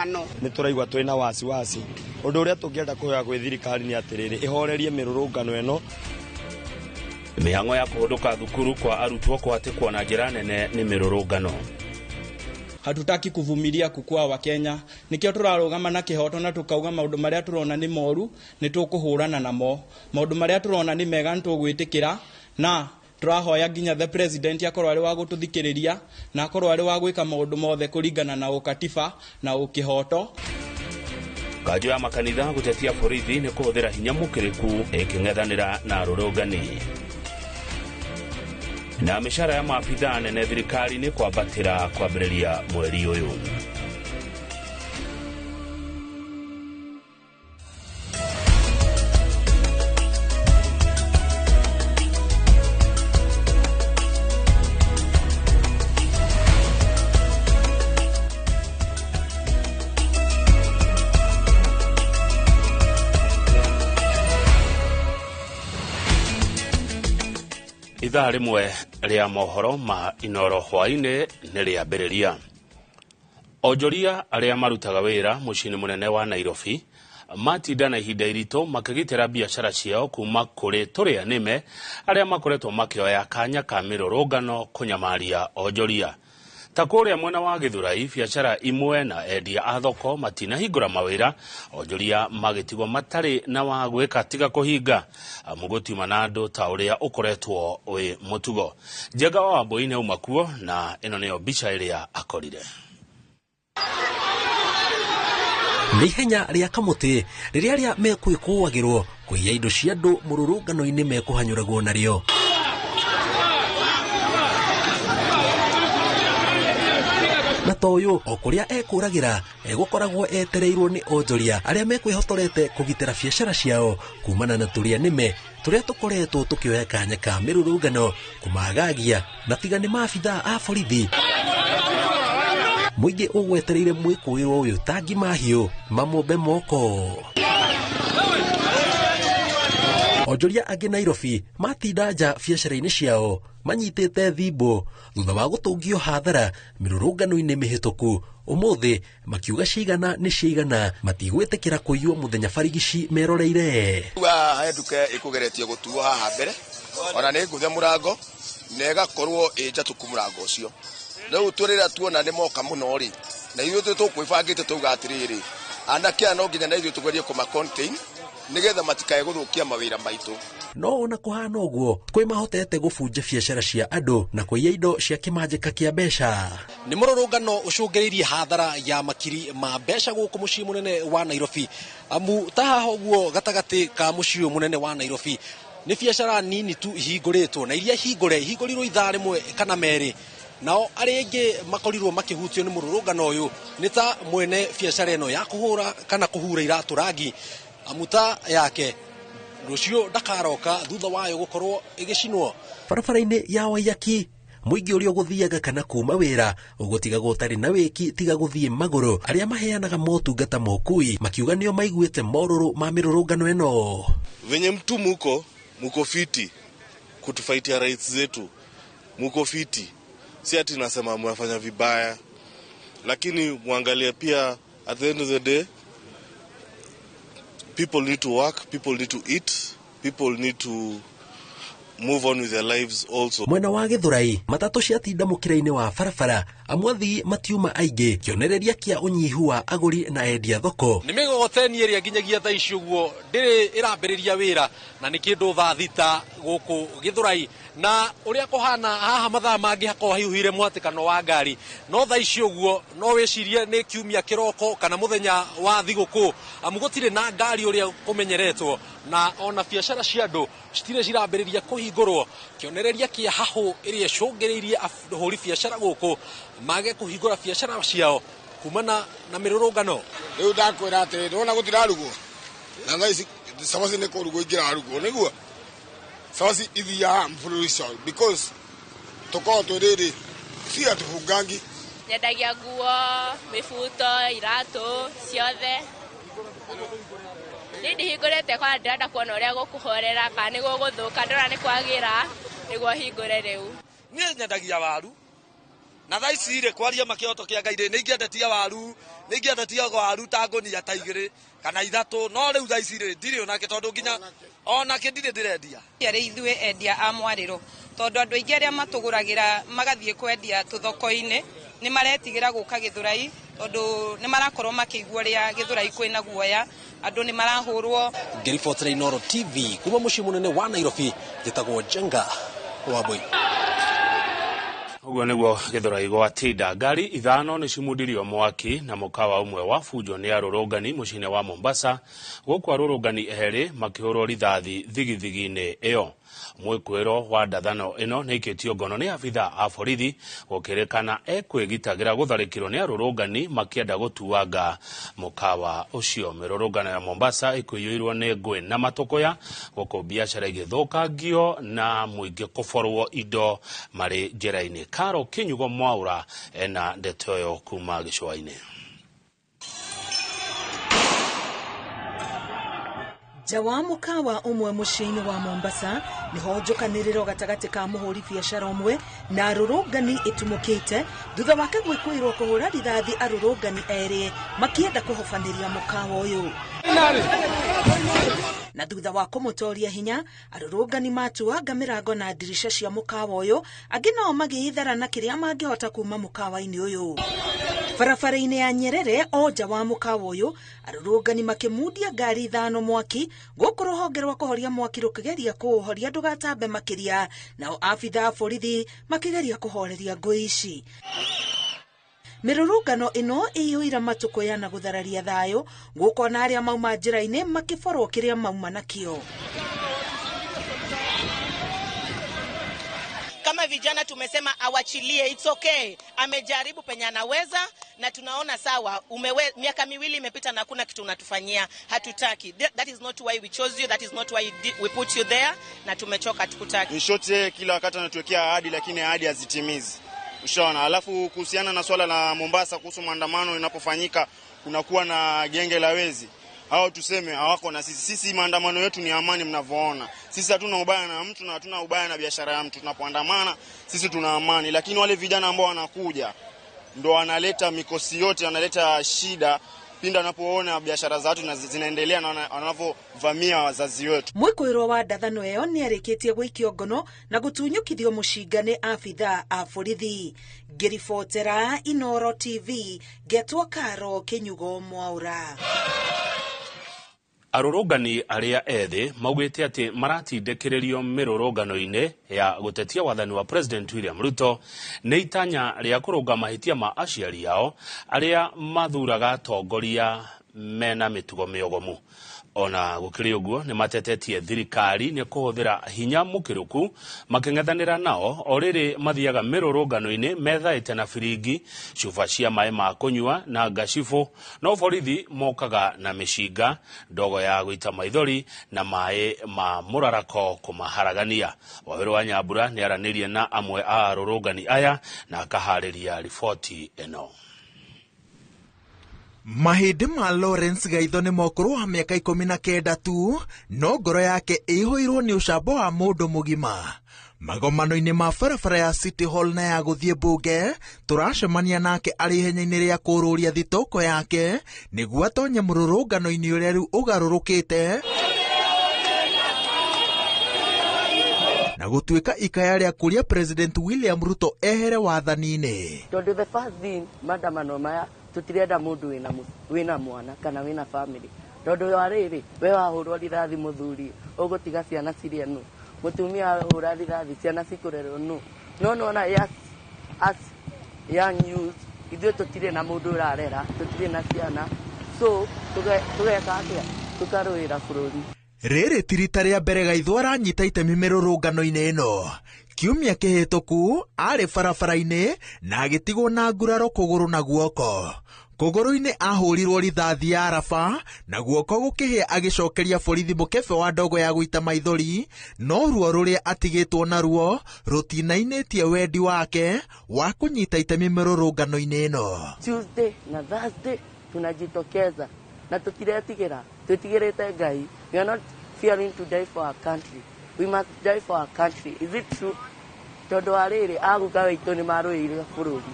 maandamano. Nĩ tũraigua twĩna wasiwasi. Ũndũ ũrĩa tũngĩenda kũhoya gwĩ thirikari nĩ atĩrĩrĩ ĩhorerie mĩrũrũngano ĩno. Mĩhang'o ya kũhũndũka thukuru kwa arutwo kũhatĩkwo na njĩra nene nĩ mĩrũrũngano. Hatutaki kuvumilia kukua wa Kenya. Nikio turarugama na kihoto na tukauga maundu maria turona ni moru ni tukuhurana namo. Maundu maria turona ni mega ntugwitikira na turahoya nginya the president akorwo ari wa gututhikiriria na akorwo ari wa gwika maundu mothe kuringana na ukatiba na ukihoto. Kanjũ ya makanitha gutetia borithi ni kuhuthira hinya mukiriku iking'ethanira na rũrũngani. Na mishahara ya maafitha nene thirikari ni kwambatĩra kwambĩrĩria mweri ũyũ. Ithaa rĩmwe rĩa mohoro ma Inoro hwainĩ nĩ rĩambĩrĩria. Onjoria arĩa marutaga wĩra mũciĩ-inĩ mũnene wa Nairobi matinda na ihinda iritũ makĩgitĩra biacara ciao kuma kũrĩ tũrĩa nĩme arĩa makoretwo makĩoya kanya ka mĩrũrũngano kũnyamaria onjoria. Ta kũrĩa mwena wa Gĩthũrai, biacara imwe na endia a thoko matinahingũra mawĩra, onjoria magĩtigwo matarĩ na wa gwĩka tiga kũhinga mũgũtiuma na andũ ta ũrĩa ũkoretwo wĩ mũtugo. Njenga wa Wambũi nĩ auma kuo na ĩno nĩyo mbica ĩrĩa akorire. Nĩ ihenya rĩa kamũtĩ rĩrĩa arĩa mekwĩkũagĩrwo kũiya indo cia andũ mũrũrũngano-inĩ mekũhanyũragwo narĩo. Na toyo o kuria ekũragĩra egũkoragwo etereirwo nĩ onjoria arĩa mekwĩhotorete kũgitĩra biacara ciao kumana na tũrĩa nĩme tũrĩa tũkoretwo tũkĩoya kanya ka mĩrũrũngano kumagagia na tiga nĩ maabitha a borithi. Mũingĩ ũgwetereire mwĩkũĩrwo ũyũ tangi mahiũ mamũmbe moko. Onjoria angĩ Nairobi matinda nja biacara-inĩ ciao manyitĩte thimbo thutha wa gũtũngio hathara mĩrũrũngano-inĩ mĩhĩtũku. Ũmũthĩ makiuga cigana nĩ cigana matigwĩtĩkĩra kũiywo mũthenya barigici meroreire. Nduka ĩkũgeretie gũtuo haha mbere ona nĩ ngũthe mũrango na ĩgakorwo ĩnjatũku mũrango ũcio. Rĩu tũrĩra tuona nĩ moka mũno rĩ na ithuĩ tũkwĩbangĩte tũuga atĩrĩrĩ anake aya no nginya na ithuĩ tũgerie kũma-contain nigetha matikae gũthũkia mawĩra maitũ. No ona kũhana ũguo kwĩ mahotete gũbunja biacara cia andũ na kũiya indo cia kĩmanjĩka kĩa mbeca. Nĩ mũrũrũngano ũcũngĩrĩirie hathara ya makiri ma mbeca gũkũ mũciĩ mũnene wa Nairobi. Amu ta haha ũguo gatagatĩ ka mũciĩ mũnene wa Nairobi nĩ biacara nini tu ihingũrĩtwo na iria ihingũrirwo ithaa rĩmwe kana merĩ. Nao arĩa aingĩ makorirwo makĩhutio nĩ mũrũrũngano ũyũ nĩ ta mwene biacara ĩno ya kũhũra kana kũhura iratũ rangi. Amuta yake rũciũ ndakaroka thutha wayo gũkorwo ĩgĩcinwo. Barabara-inĩ ya Waiyaki mũingĩ ũrĩa ũgũthiaga kana kuma wĩra ũgũtiga gũtarĩ na wĩki tiga gũthiĩ magũrũ. Arĩa maheanaga motungata ma ũkui makiuga nĩo maiguĩte morũrũ ma mĩrũrũngano ĩno. Venye mtu muko fiti kutufaitia rights zetu, muko fiti, si ati nasema mwafanya vibaya, lakini muangalie pia at the end of the day people need to work, people need to eat, people need to move on with their lives also. Mwena wa Gĩthũrai matatũ ciatinda mũkĩra-inĩ wa barabara amwathi matiuma aingĩ kĩonereria kĩa ũnyihu wa agũri na endia thoko. Nĩ mĩgogoteni ĩrĩa nginyagia thaa ici ũguo ndĩrĩ ĩrambĩrĩria wĩra na nĩ kĩndũ thaa thita gũkũ Gĩthũrai. Na ũrĩa kũhana haha mathaa mangĩ hakorwo hiuhire mwatĩkano wa ngari no thaa ici ũguo no wĩcirie nĩ kiumia kĩroko kana mũthenya wa thigũkũ amu gũtirĩ na ngari ũrĩa kũmenyeretwo na ona biacara cia andũ citirĩ cirambĩrĩria kũhingũrwo kĩonereria kĩa hahũ ĩrĩa icũngĩrĩirie ahũri biacara gũkũ mage kũhingũra biacara ciao kumana na mĩrũrũngano. Rĩu ndakwĩra atĩrĩrĩ ndĩrona gũtirarugwo na thaa ici cabaci nĩ kũrugwo ingĩrarugwo nĩguo cabaci ithiaga bũrũri cio because tũkorwo twĩrĩrĩ si atũbungangi. Nyendagia nguo, mĩbuto, iratũ ciothe. Nĩ ndihingũrĩte kwa ndĩrenda kuona ũrĩa gũkũhorera kana nĩ gũgũthũka ndĩrona nĩ kwagĩra nĩguo hingũre rĩu. Niĩ nyendagia waru na thaa ici rĩ kwaria makĩhoto kĩa Ngai nĩ ingĩendetia waru ta ngũnia ta 2 kana 3 no rĩu thaa ici rĩ ndirĩ onake tondũ nginya onake ndirĩ ndĩrendia arĩ ithuĩ endia a Mwarĩro tondũ andũ aingĩ arĩa matũgũragĩra magathiĩ kwendia tũthoko-inĩ nĩ maretigĩra gũka Gĩthũrai tondũ nĩ marakorwo makĩigua ũrĩa Gĩthũrai kwĩna guoya andũ nĩ marahũrwo. Ngĩribotera Inooro TV kuma mũciĩ mũnene wa Nairobi njĩtagwo Jenga Wambui. Uguo nĩguo Gĩthũrai gwatinda ngari 5 nĩ cimundirio mwaki na mũkawa ũmwe wa fujo nĩ arũrũngani mũciĩ-inĩ wa Mombasa gũkũ arũrũngani erĩ makĩhũrwo rithathi thigithigi-inĩ ĩyo. Mwĩkwĩro wa ndathano ĩno nĩ ikĩtio ngono nĩ abitha a borithi gũkĩrĩkana ekwĩgitagĩra gũtharĩkĩrwo nĩ arũrũngani makĩenda gũtuanga mũkawa ũcio. Mĩrũrũngano ya Mombasa ĩkũiyũirwo nĩ ngũĩ na matũkũya gũkũ biacara igĩthũkangio na mũingĩ kũborwo indo marĩ njĩra-inĩ. Karo Kinyugo Mwaura ena ndeto ĩyo kuma gĩcũa-inĩ. Jawa mũkawa ũmwe mũciĩ-inĩ wa Mombasa nĩho njokanĩrĩro gatagatĩ ka mũhũri biacara ũmwe na arũrũngani ĩtumũkĩte thutha wake gwĩkũĩrwo kũhũra rithathi arũrũngani erĩ makĩenda kũhobanĩria mũkawa ũyũ. Na thutha wa kũmũtoria hinya arũrũngani matuanga mĩrango na ndirisha cia mũkawa ũyũ, angĩ nao magĩithara kĩrĩa mangĩhota kuma mũkawa-inĩ ũyũ. Barabara-inĩ ya Nyerere o nja wa mũkawa ũyũ arũrũngani makĩmundia ngari 5 mwaki gũkũ rũhonge rwa kũhoria mwaki rũkĩgeria kũũhoria ndũgatambe makĩria, nao abitha a borithi makĩgeria kũhoreria ngũĩ ici. Mĩrũrũngano ĩno ĩiyũire matũkũya na gũthararia thayũ gũkũ na arĩa mauma njĩra-inĩ makĩborwo kĩrĩa mauma nakĩo. Kama vijana tumesema awachilie, it's okay. Amejaribu penye anaweza na tunaona sawa. Miaka 2 imepita na hakuna kitu unatufanyia. Hatutaki. That is not why we chose you. That is not why we put you there. Na tumechoka, tukutaki. Nishote kila wakati anatuwekea ahadi lakini ahadi hazitimizi. Ushaona. Alafu kuhusiana na swala la Mombasa kuhusu maandamano inapofanyika kunakuwa na genge la wezi. Hao tuseme hawako na sisi. Sisi maandamano yetu ni amani mnavyoona. Sisi hatuna ubaya na mtu na hatuna ubaya na biashara ya mtu. Tunapoandamana sisi tuna amani, lakini wale vijana ambao wanakuja ndo wanaleta mikosi yote, wanaleta shida pinda wanapoona biashara za watu zinaendelea na wanapovamia wazazi wetu. Mwĩkwĩrwo wa ndathano ĩyo nĩ arĩkĩtie gũikio ngono na gũtunyũkithio mũcinga nĩ abitha a borithi. Ngĩribotera Inooro TV ngetwo Karo Kinyugo Mwaura. Arũrũngani arĩa ethĩ maugĩte atĩ maratindĩkĩrĩrio mĩrũrũngano-inĩ ya gũtetia wathani wa President William Ruto nĩ itanya rĩa kũrũnga mahĩtia ma aciari ao arĩa mathuraga atongoria mena mĩtugo mĩogomu. Ona gũkĩrĩ ũguo nĩ matetetie thirikari nĩ kũhũthĩra hinya mũkĩrũku makĩng'ethanĩra nao o rĩrĩ mathiaga mĩrũrũngano-inĩ methaĩte na biringi, cuba cia maĩ ma kũnyua na ngacibũ, no borithi mokaga na mĩcinga, ndogo ya gũita maithori na maĩ ma mũrarako kũmaharagania. Waweru wa Nyambura nĩ aranĩrie na amwe a arũrũngani aya na akaharĩria riboti ĩno. Mahĩndĩ ma Lawrence Gaitho nĩ mũkũrũ wa mĩaka 19 tu, no ngoro yake ĩihũirwo nĩ ũcamba wa mũndũ mũgima. Magomano-inĩ ma barabara ya City Hall na ya gũthiĩ mbunge tũracemania nake arĩ ihenya-inĩ rĩa kũrũria thitoko yake nĩguo atonye mũrũrũngano-inĩ ũrĩa rĩu ũgarũrũkĩte na gũtuĩka ikaya rĩa kũria President William Ruto ehere wathani-inĩ. Tondũ the first thing maandamano maya tutirenda mundu wina mwana kana wina family. Tondũ wa rĩrĩ we wahũrwo rithathi mũthuri ũgũtiga ciana ciria nũ, mũtumia ahũra rithathi ciana cikurerwo nũ. No na as young youth ithuĩ tũtirĩ na mũndũ ũrarera, tũtirĩ na ciana, so tũgeka atĩa tukarũĩra bũrũri. Rĩrĩ ti rita rĩa mbere Gaitho aranyita itemi mĩrũrũngano-inĩ ĩno. Kiumia kĩhĩtũku arĩ barabara-inĩ na agĩtigwo na nguraro kũgũrũ na guoko. Kũgũrũ-inĩ ahũrirwo rithathi ya araba na guoko gũkĩhĩa agĩcokeria borithi mũkebe wa ndogo ya gũita maithori, no ruo rũrĩa atigĩtwo naruo rũtinainĩtie wendi wake wa kũnyita itemi mĩrũrũngano-inĩ ĩno. Tuesday na Thursday tunajitokeza na tũtiretigĩra, twĩtigĩrĩte Ngai. We are not fearing to die for our country. We must die for our country. Is it true? tondu wa riri aguka witũ nĩ marũĩrĩra bũrũri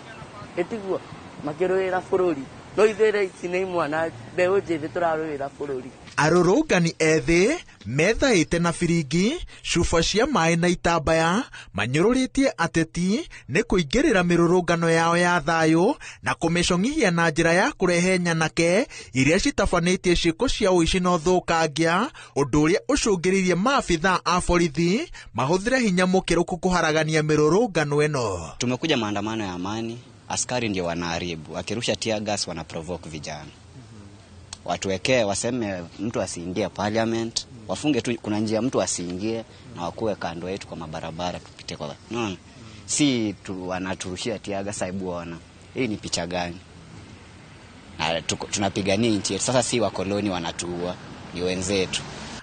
ĩtiguo makĩrũĩra bũrũri no ithuĩ ici nĩ imwana mbeũ njĩthĩ tũrarũĩra bũrũri. Arũrũngani ethĩ methaĩte na biringi, cuba cia maĩ na itambaya manyũrũrĩtie ateti nĩ kũingĩrĩra mĩrũrũngano yao ya thayũ na kũmĩcongithia na njĩra ya kũrehe nyanake iria citabanĩtie ciĩko cia ũici na ũthũkangia, ũndũ ũrĩa ũcũngĩrĩirie maabithaa a borithi mahũthĩre hinya mũkĩrũku kũharagania mĩrũrũngano ĩno. Tumekuja maandamano ya amani, askari ndio wanaharibu, akirusha tear gas wana provoke vijana. Watuwekee waseme mtu asiingie parliament, wafunge tu kuna njia mtu asiingie na wakuwe kando yetu kwa mabarabara tupite kwa. No. Si tu wanaturushia tiaga saibu wana. Hii ni picha gani? Tunapigania nchi yetu. Sasa si wakoloni wanatuua, ni wenzetu.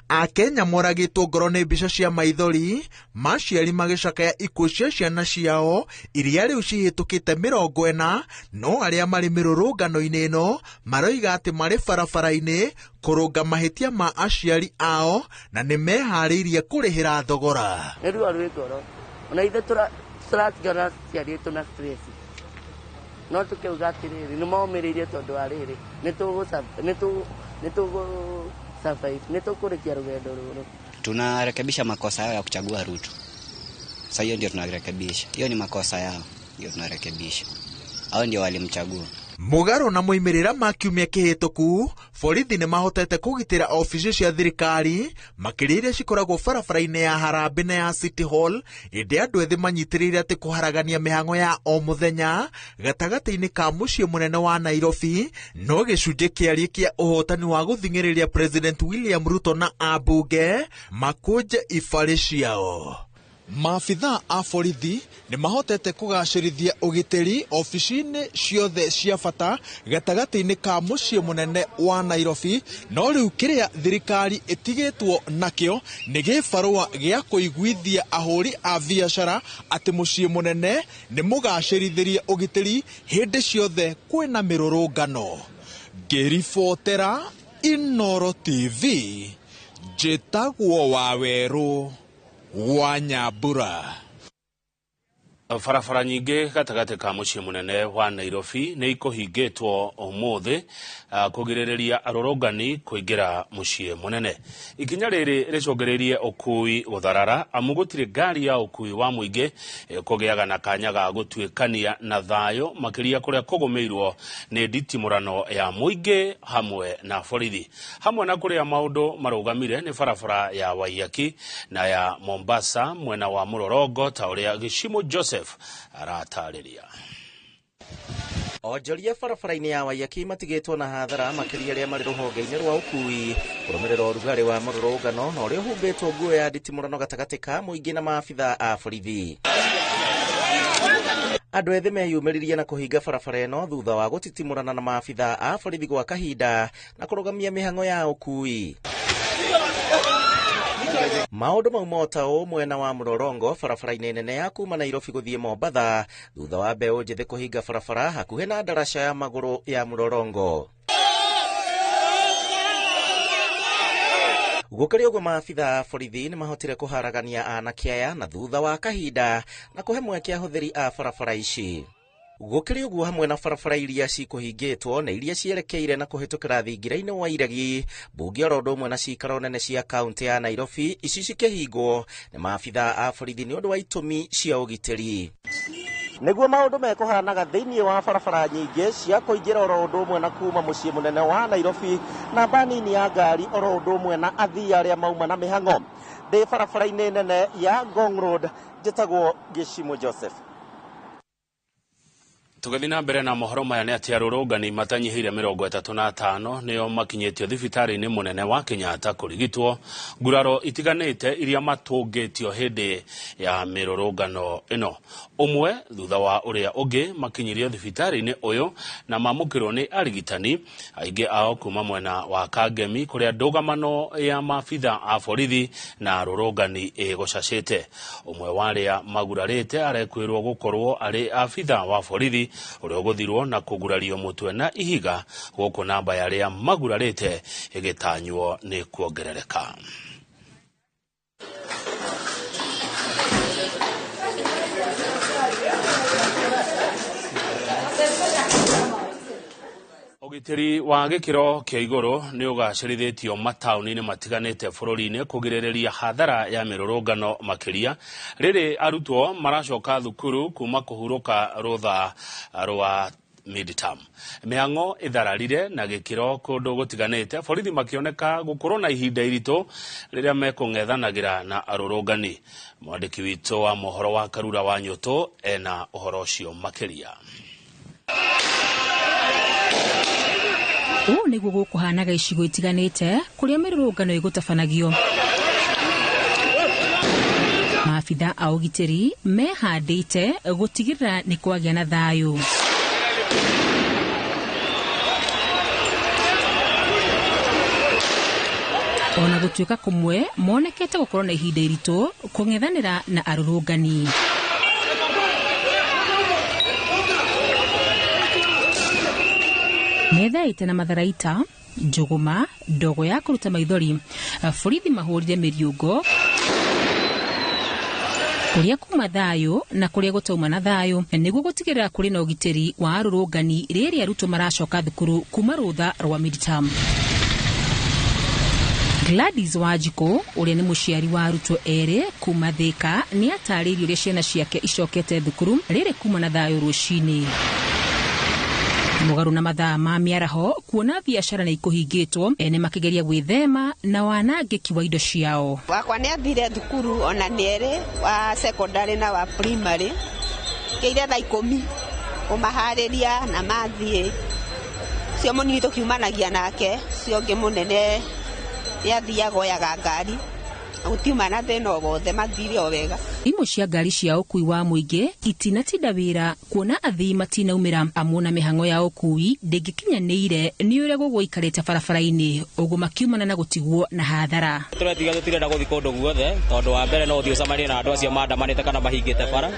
Akenya moragĩtwo ngoro nĩ mbica cia maithori maciari magĩcakaya ikuũ cia ciana ciao iria rĩu cihĩtũkĩte 40 no arĩa marĩ mĩrũrũngano-inĩ ĩno maroiga atĩ marĩ barabara-inĩ kũrũnga mahĩtia ma aciari ao na nĩ meharĩirie kũrĩhĩra thogora. Nĩ ruo rwĩ ngoro ona ithe tũratigana ciari aitũ na stress no tũkĩuga atĩrĩrĩ nĩ maumĩrĩirie tondũ wa rĩrĩ nĩ tũgũ nitukurekia rugendo ruru. Tunarekebisha makosa yao ya kuchagua Ruto. Sasa hiyo ndio tunarekebisha. Hiyo ni makosa yao, ndio tunarekebisha. Hao ndio walimchagua. Mũgarũ na moimĩrĩra ma kiumia kĩhĩtũku, borithi nĩ mahotete kũgitĩra ofici cia thirikari makĩria iria cikoragwo barabara-inĩ ya Harambee na ya City Hall, hĩndĩ andũ ethĩ manyitĩrĩire atĩ kũharagania mĩhang'o ya o mũthenya gatagatĩ-inĩ ka mũciĩ mũnene wa Nairobi no gĩcunjĩ kĩarie kĩa ũhotani wa gũthing'ĩrĩria President William Ruto na ambunge makũnje ibarĩ ciao. Maabithaa a borithi nĩ mahotete kũgacĩrithia ũgitĩri ofici-inĩ ciothe cia bata gatagatĩ-inĩ ka mũciĩ mũnene wa Nairobi, no rĩu kĩrĩa thirikari ĩtigĩtwo nakĩo nĩ gĩbarũa gĩa kũiguithia ahũri a biacara atĩ mũciĩ mũnene nĩ mũgacĩrithĩrie ũgitĩri hĩndĩ ciothe kwĩna mĩrũrũngano. Ngĩribotera Inooro TV, njĩtagwo Wawerũ wa Nyambura. Barabara nyingĩ gatagatĩ ka mũciĩ mũnene wa Nairobi nĩ ikũhingĩtwo ũmũthĩ kũgirĩrĩria arũrũngani kũingĩra mũciĩ mũnene. Ikinya rĩrĩ rĩcũngĩrĩirie ũkui gũtharara amu gũtirĩ ngari ya ũkui wa mũingĩ kũgĩaga na kanya ga gũtuĩkania na thayũ makĩria kũrĩa kũgũmĩirwo nĩ nditimũrano ya mũingĩ hamwe na borithi. Hamwe na kũrĩa maũndũ marũgamire nĩ barabara ya Waiyaki na ya Mombasa mwena wa Mũlolongo ta ũrĩa Gĩchimo Joseph aratarĩria. Onjoria barabara-inĩ ya Waiyaki matigĩtwo na hathara makĩria arĩa marĩ rũhonge-inĩ rwa ũkui kũrũmĩrĩra ũrugarĩ wa mũrũrũngano na ũrĩa ũhumbĩtwo nguo ya nditimũrano gatagatĩ ka mũingĩ na maabithaa a borithi. Andũ ethĩ meyumĩririe na kũhinga barabara ĩno thutha wa gũtitimũrana na maabithaa a borithi gwa kahinda na kũrũgamia mĩhang'o ya ũkui. Maũndũ mau mota mwena wa Mũlolongo barabara-inĩ nene ya kuma Nairobi gũthiĩ Mombatha thutha wa mbeũ njĩthĩ kũhinga barabara hakuhĩ na ndaraca ya magũrũ ya Mũlolongo. Gũkĩrĩ ũguo maabithaa a borithi nĩ mahotire kũharagania anake aya na thutha wa kahinda na kũhe mweke ahũthĩri a barabara ici. Gũkĩrĩ ũguo hamwe na barabara iria cikũhingĩtwo na iria cierekeire na kũhĩtũkĩra thingira-inĩ wa Iregi, mbunge oro ũndũ ũmwe na ciikaro nene cia kaunti ya Nairobi ici cikĩhingwo nĩ maabithaa a borithi nĩ ũndũ wa itũmi cia ũgitĩri. Nĩguo maũndũ mekũhanaga thĩinĩ wa barabara nyingĩ cia kũingĩra oro ũndũ ũmwe na kuma mũciĩ mũnene wa Nairobi, namba nini ya ngari oro ũndũ ũmwe na athii arĩa mauma na mĩhang'o. Ndĩ barabara-inĩ nene ya Ngong Road, njĩtagwo Gĩchimo Joseph. Tũgĩthiĩ na mbere na mohoro maya nĩ atĩ arũrũngani matanyihĩire 35 nĩo makinyĩtio thibitarĩ-inĩ mũnene wa Kenyatta kũrigitwo nguraro itiganĩte iria matũngĩtio hĩndĩ ya mĩrũrũngano ĩno. Ũmwe thutha wa ũrĩa ũngĩ makinyirio thibitarĩ-inĩ ũyũ na mamũkĩrwo nĩ arigitani aingĩ ao kuma mwena wa Kangemi kũrĩa ndũgamano ya maabithaa a borithi na arũrũngani ĩgũcacĩte. Ũmwe wa arĩa magurarĩte arekwĩrwo gũkorwo arĩ abithaa wa borithi ũrĩa ũgũthirwo na kũgurario mũtwe na ihiga gũkũ namba ya arĩa magurarĩte ĩgĩtanywo nĩ kuongerereka. Ugitiri wa gikiro kia iguru ni ugacirithitio matauni-ini matiganite bururi-ini kugiriria hathara ya mirurungano makiria riri arutwo maracoka thukuru kuma kuhuruka rutha rwa midterm. Mihango ithararire na gikiro kundu gutiganite, borithi makioneka gukorwo na ihinda iritu riria mekung'ethanagira na arurungani. Mwandiki witu wa mohoro wa Karura wa Nyuto ena uhoro ucio makiria. Ũũ nĩguo gũkũhanaga icigo itiganĩte kũrĩa mĩrũrũngano ĩgũtabanagio. Maabitha a ũgitĩri mehandĩte gũtigĩrĩra nĩ kwagĩa na thayũ. Ona gũtuĩka kũmwe monekete gũkorwo na ihinda iritũ kũng'ethanĩra na arũrũngani. Methaĩte na matharaita, njũgũma, ndogo ya kũruta maithori, borithi mahũrire mĩriũngo kũrĩa kuma thayũ na kũrĩa gũtauma na thayũ nĩguo gũtigĩrĩra kũrĩ na ũgitĩri wa arũrũngani rĩrĩa arutwo maracoka thukuru kuma rũtha rwa midterm. Gladys Wanjiku, ũrĩa nĩ mũciari wa arutwo erĩ kuma Thika, nĩ atarĩirie ũrĩa ciana ciake icokete thukuru rĩrĩ kuma na thayũ rũcinĩ. Mũgarũ na mathaa ma mĩaraho kuona biacara nĩ ikũhingĩtwo, ene makĩgeria gwĩthema na wanangĩki wa indo ciao. Wakwa nĩ athire thukuru ona nĩerĩ wa secondary na wa primary kĩire thaa 10 ũmaharĩria na mathiĩ cio mũnini tũkiumanagia nake cio ngĩ mũnene yathiaga oyaga ngari gũtiuma na thĩna o wothe mathire o wega. Imwe cia ngari cia ũkui wa mũingĩ itinatinda wĩra kuona athii matinaumĩra, amwe na mĩhang'o ya ũkui ndĩngĩkinyanĩire nĩ ũrĩa gũgũikarĩte barabara-inĩ, ũguo makiumana na gũtigwo na hathara. Tũretiga tũtirenda gũthiĩ kũndũ guothe tondũ wa mbere no ũthiĩ ũcemanie na andũ acio mandamanĩte kana mahingĩte bara.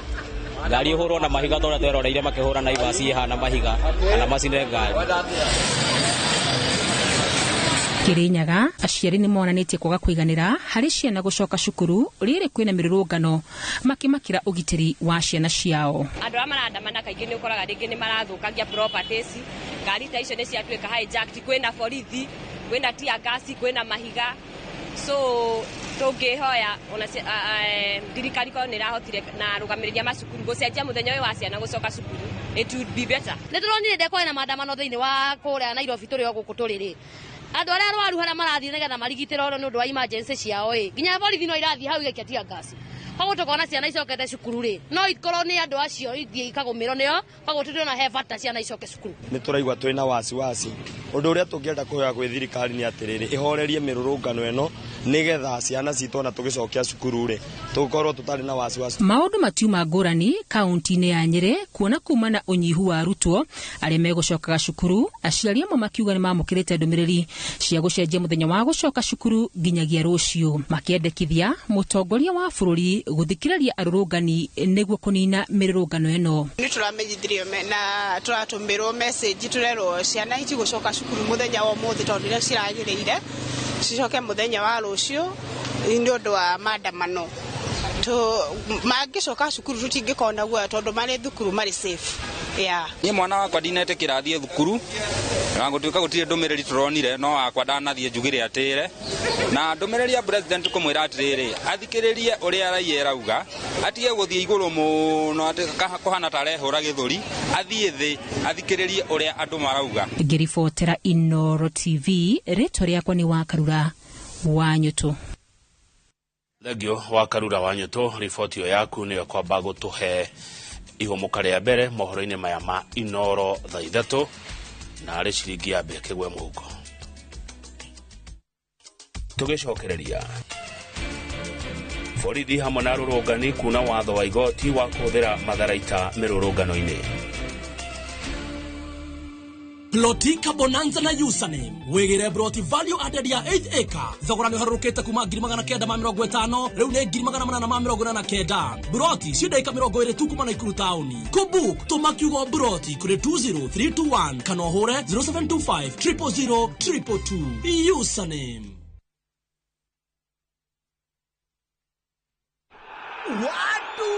Ngari ĩhũrwo na mahiga tondũ tweroreire makĩhũra na ibasi ihana mahiga kana macine ngari. Kirinyaga, aciari nĩ monanĩtie kwaga kũiganĩra harĩ ciana gũcoka cukuru rĩrĩ kwĩna mĩrũrũngano makĩmakĩra ũgitĩri wa ciana ciao. Andũ arĩa marandamana kaingĩ nĩ ũkoraga rĩngĩ nĩ marathũkangia properties, ngari ta icio nĩ ciatuĩka hijacked, kwĩna borithi, kwĩna tear gas, kwĩna mahiga. So tũngĩhoya ona thirikari ko nĩ rahotire na rũgamĩrĩria macukuru gũcenjia mũthenya ũyũ wa ciana gũcoka cukuru. It would be better. Nĩ tũronire ndekwa na maandamano thĩinĩ wa kũrĩa Nairobi tũrĩ o gũkũ tũrĩrĩ. Andũ arĩa arwaru harĩa marathiĩ nĩgetha marigitĩrwo nĩ ũndũ wa emergency ciao nginya borithi no irathiĩ hau igĩkia tear gas. Koguo tũkona ciana icokete cukuru no ikorwo nĩ andũ acio ithiĩ ikagũmĩrwo nĩo, koguo tũtirona he bata ciana icoke cukuru. Nĩ tũraigua twĩna wasiwasi. Ũndũ ũrĩa tũngĩenda kũhoya gwĩ thirikari nĩ atĩrĩrĩ, ihorerie mĩrũrũngano ĩno nĩgetha ciana citũ na tũgĩcokia cukuru tũkorwo tũtarĩ na wasiwasi. Maũndũ matiuma ngũrani kaunti-inĩ ya Nyeri kuona kuma na ũnyihu wa arutwo arĩa megũcokaga cukuru, aciari amwe makiuga nĩ mamũkĩrĩte ndũmĩrĩri cia gũcenjia mũthenya wa gũcoka cukuru nginyagia rũciũ, makĩendekithia mũtongoria wa bũrũri gũthikĩrĩria arũrũngani nĩguo kũnina mĩrũrũngano ĩno. Nĩ tũramenyithirio na tũratũmĩrwo message tũrerwo ciana ici gũcoka cukuru mũthenya wa ũmũthĩ tondũ rĩrĩa ciragĩrĩire cicoke mũthenya wa rũciũ nĩ ũndũ wa maandamano. Mangĩcoka cukuru tũtingĩkona guoya tondũ marĩ thukuru marĩ safe. Niĩ mwana wakwa ndinetĩkĩra athiĩ thukuru na gũtuĩka gũtirĩ ndũmĩrĩri tũronire, no wakwa ndanathiĩ njugĩre atĩre na ndũmĩrĩri ya president kũmwĩra atĩrĩrĩ athikĩrĩrie ũrĩa raia erauga, atige gũthiĩ igũrũ mũno atĩ kũhana ta arehũra gĩthũri, athiĩ thĩ athikĩrĩrie ũrĩa andũ marauga. Ngĩribotera Inooro TV, rĩtwa rĩakwa nĩ Wakarura wa Nyuto. Thengio wa Karura wa Nyuto, riboti yaku nĩyo kwamba gũtũhe ihũmũka rĩa mbere mohoro-inĩ maya ma Inooro thaa 3 na arĩ ciringi ya mbere kĩgwe mũhuko. Tũgĩcokereria borithi hamwe na arũrũngani kuna watho wa igoti wa kũhũthĩra matharaita mĩrũrũngano-inĩ. Plotika Bonanza na Username wegere broti value added ya 8 acre thogora nĩ harũrũkĩte kuma 950 rĩu nĩ 849. Broti cio dakika 20 tu kuma Naikuru town. Kubook tumakiugo broti kuri 20321 kana hore 0725 000 222. Username watu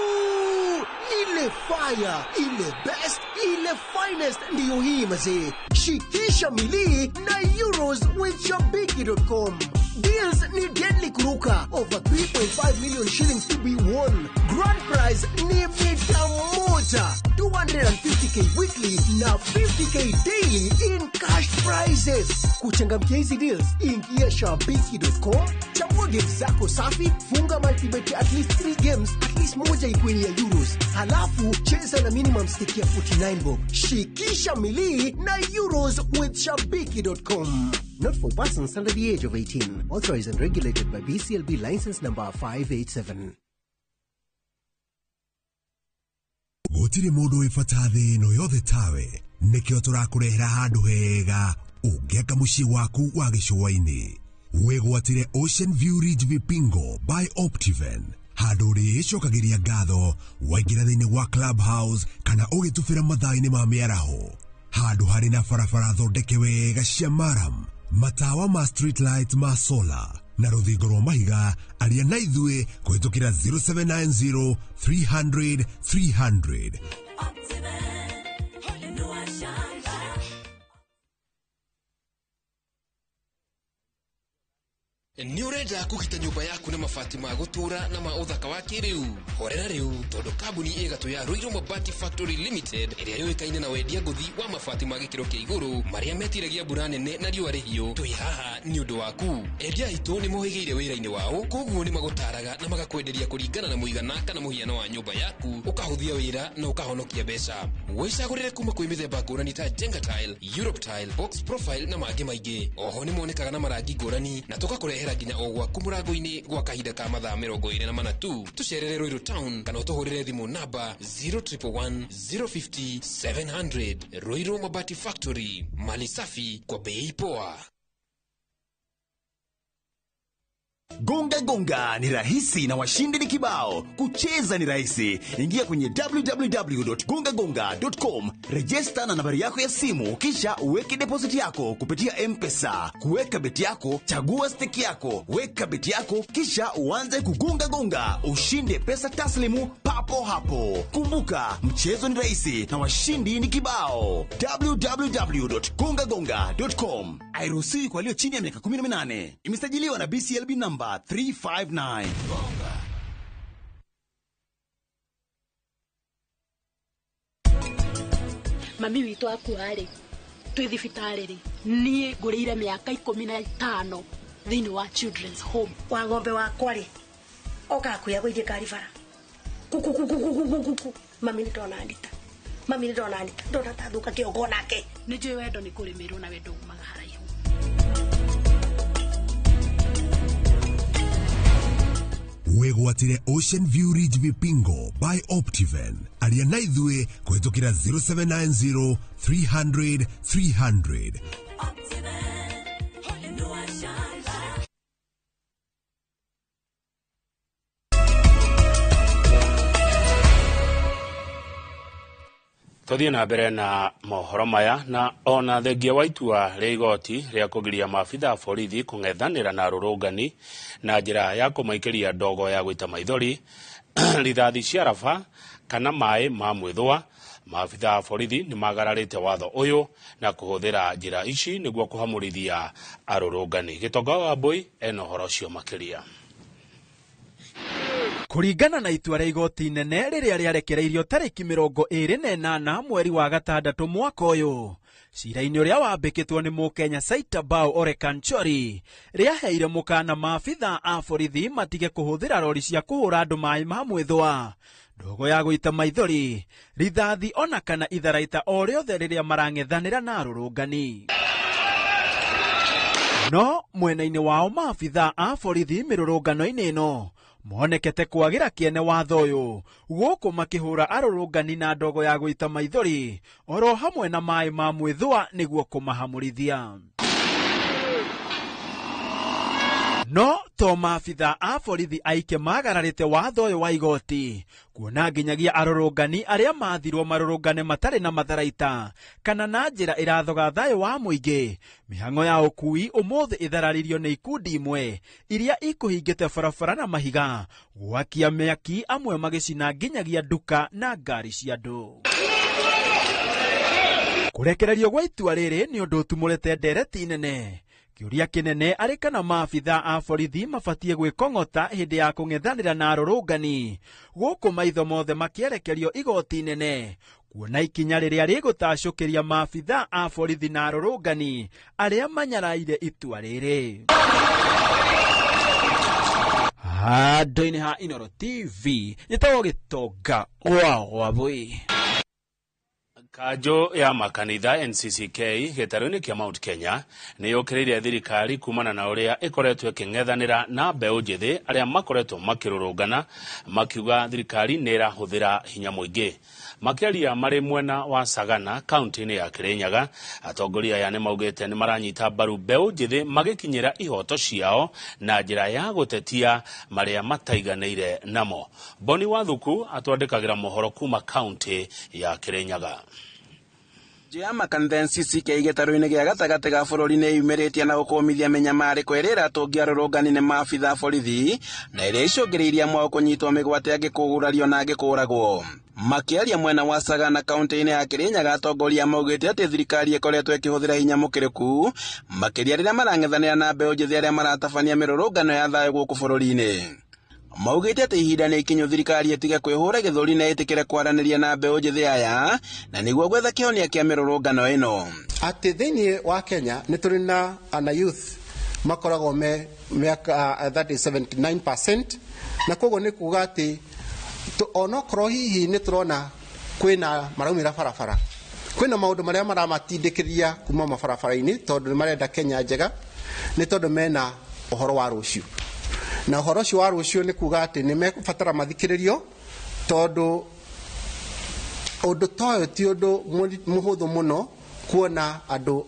ile ile fire, ile best, ile finest ndiyo hii mazee. Shikisha milii na Euros with Shabiki.com. Deals ni deadly kuruka. Over 3.5 million shillings to be won. Grand prize ni mita moja. 250k weekly na 50k daily in cash prizes. Kuchangamkia hizi deals, ingia Shabiki.com. Chagua games zako safi, funga multibet at least 3 games, at least moja ikuwe ni ya Euros. Halafu cheza na minimum stake ya 49 bob. Shikisha milii na Euros with Shabiki.com. Not for persons under the age of 18. Authorized and regulated by BCLB license number 587. Gutire mundu wifatathi no yothe tawe nikio turakurehera handu hega ungiaka mucii waku wa gicua-ini wigwatire Ocean View Ridge Vipingo by Optiven handu ricokagiria ngatho waingira thiini wa Clubhouse kana ugitubira mathaa-ini ma miaraho handu hari na barabara thondeke wega cia maram matawa ma street light ma solar na ruthingo rwa mahiga aria na ithue kuhitukira 0790 300 300. Ni urenda kugita nyumba yaku na mabati ma gutura na ma uthaka wa kiriu horera riu tondu kambuni igatu ya Ruiru Mabati Factory Limited iria yuikaine na wendia nguthi wa mabati ma gikiro kia iguru maria metiragia mbura nene na riua rihio twi haha ni undu waku endia itu ni mohigeire wira-ini wao koguo ni magutaraga na magakwenderia kuringana na muigana kana muhiano wa nyumba yaku ukahuthia wira na ukahonokia mbeca wicagurire kuma kwi mithemba ngurani ta Jenga Tile, Europe Tile, Box Profile na mangi maingi oho ni monekaga na marangi ngurani na tugakurehera nginya o gwaku murango-ini gwa kahinda ka mathaa 24 tu tucerere Ruiru Town kana utuhurire thimu namba 0111 050 700. Ruiru Mabati Factory, mali safi kwa bei poa. Gonga gonga ni rahisi na washindi ni kibao. Kucheza ni rahisi. Ingia kwenye www.gongagonga.com, register na nambari yako ya simu kisha uweke deposit yako kupitia M-Pesa. Kuweka beti yako, chagua stake yako, weka beti yako kisha uanze kugonga gonga, ushinde pesa taslimu papo hapo. Kumbuka, mchezo ni rahisi na washindi ni kibao. www.gongagonga.com. Hairuhusiwi kwa walio chini ya miaka 18. Imesajiliwa na BCLB number 359. Mami witu akuari twi thibitari ri nie ngurire miaka 15 thiini wa children's home wa ng'ombe wakwa ri oka kuya gwithie karibara kuku mami ni ndona ndita ndona tathuka kiongo nake ni njui wendo ni kurimirwo na wendo umaga haraihu. wegwatire Ocean View Ridge Vipingo by Optiven aria na ithue kuhitukira 0790 300 300. Tuthie na mbere na mohoro maya na ona thengia wa itua ria igoti ria kugiria maabitha borithi kung'ethanira na rurungani na njira ya kumaikiria ndogo ya gwita maithori rithathi cia raba kana mai ma mwithwa maabitha borithi ni magararite watho uyu na kuhuthira njira ici niguo kuhamurithia arurungani. Gitonga wa Mbui ena horo cio makiria. Kuringana na itua ria igoti nene riria riarekereirio tariki 28 mweri wa gatandatu mwaka uyu, cira-ini uria wambikitwo ni Mukenya Saita Bao Ole Kanchori riaheire mukana maabitha a borithi matige kuhuthira rori cia kuhura andu mai ma mwithwa, ndogo ya gwita maithori, rithathi ona kana itharaita o riothe riria marang'ethanira na arurungani. No mwena-ini wao maabitha a borithi mirurungano-ini ino monekete kwagira kiene watho uyu guku makihura arurungani na ndogo ya gwita maithori oro hamwe na mai ma mwithwa niguo kumahamurithia. No to maabitha a borithi aike magararĩte watho ũyũ wa igoti, kuona nginyagia arũrũngani arĩa mathirwo marũrũngane matarĩ na matharaita kana na njĩra ĩrathoga thayũ wa mũingĩ. Mĩhang'o ya ũkui ũmũthĩ ĩthararirio nĩ ikundi imwe iria ikũhingĩte barabara na mahiga, gwakia mĩaki, amwe magĩcina nginyagia nduka na ngari cia andũ. Kũrekererio gwa itua rĩrĩ nĩ ũndũ ũtumũrĩte ndereti nene. Kĩũria kĩnene arĩ kana maabitha a borithi mabatie gwĩkong'ota hĩndĩ ya kũng'ethanĩra na arũrũngani, gũkũ maitho mothe makĩerekerio igoti nene, kuona ikinya rĩrĩa rĩgũtacũkĩria maabitha a borithi na arũrũngani arĩa manyaraire itua rĩrĩ. Handũ-inĩ ha Inooro TV, nĩtagwo Gĩtonga wa Wabũi. Kanjo ya makanitha NCCK gĩtarũ-inĩ kĩa Mount Kenya nĩ yũkĩrĩire thirikari kumana na ũrĩa ĩkoretwo ĩkĩng'ethanĩra na mbeũ njĩthĩ arĩa makoretwo makĩrũrũngana, makiuga thirikari nĩ ĩrahũthĩra hinya mũingĩ. Makĩaria marĩ mwena wa Sagana, kaunti-inĩ ya Kirinyaga, atongoria aya nĩ maugĩte nĩ maranyita mbaru mbeũ njĩthĩ magĩkinyĩra ihoto ciao na njĩra ya gũtetia marĩa mataiganĩire namo. Boni Wathuku atwandĩkagĩra mohoro kuma kaunti ya Kirinyaga. Ya makanitha NCCK gĩtarũ-inĩ gĩa gatagatĩ ga bũrũri nĩ yumĩrĩtie na gũkũmithia mĩnyamarĩko ĩrĩa ĩratongia arũrũngani nĩ maabitha borithi na ĩrĩa icũngĩrĩirie amwe kũnyitwo mĩgwate angĩkũgurario na angĩkũragwo. Makĩaria mwena wa Sagana kaunti-inĩ ya Kirinyaga, atongoria maugĩte atĩ thirikari ĩkoretwo ĩkĩhũthĩra hinya mũkĩrĩku makĩria rĩrĩa marang'ethanĩra na mbeũ njĩthĩ arĩa maratabania mĩrũrũngano ya thayũ gũkũ bũrũri-inĩ. Maugĩte atĩ ihinda nĩ ikinyu thirikari ĩtige kwĩhũra gĩthũri na ĩtĩkĩre kwaranĩria na mbeũ njĩthĩ aya na nĩguo gwetha kĩhonia kĩa mĩrũrũngano ĩno. Atĩ thĩinĩ wa Kenya nĩ tũrĩ na ana youth makoragwo me mĩaka that is 79%, na koguo nĩ kuga atĩ onokorwo hihi nĩ tũrona kwĩna maraumĩra barabara, kwĩna maũndũ marĩa maramatindĩkĩria kuma mabarabara-inĩ tondũ nĩ marenda Kenya njega, nĩ tondũ mena ũhoro wa rũciũ. Na ũhoro ũcio wa rũciũ nĩ kuga atĩ nĩ mebatara mathikĩrĩrio tondũ ũndũ toyo ti ũndũ mũhũthũ mũno kuona andũ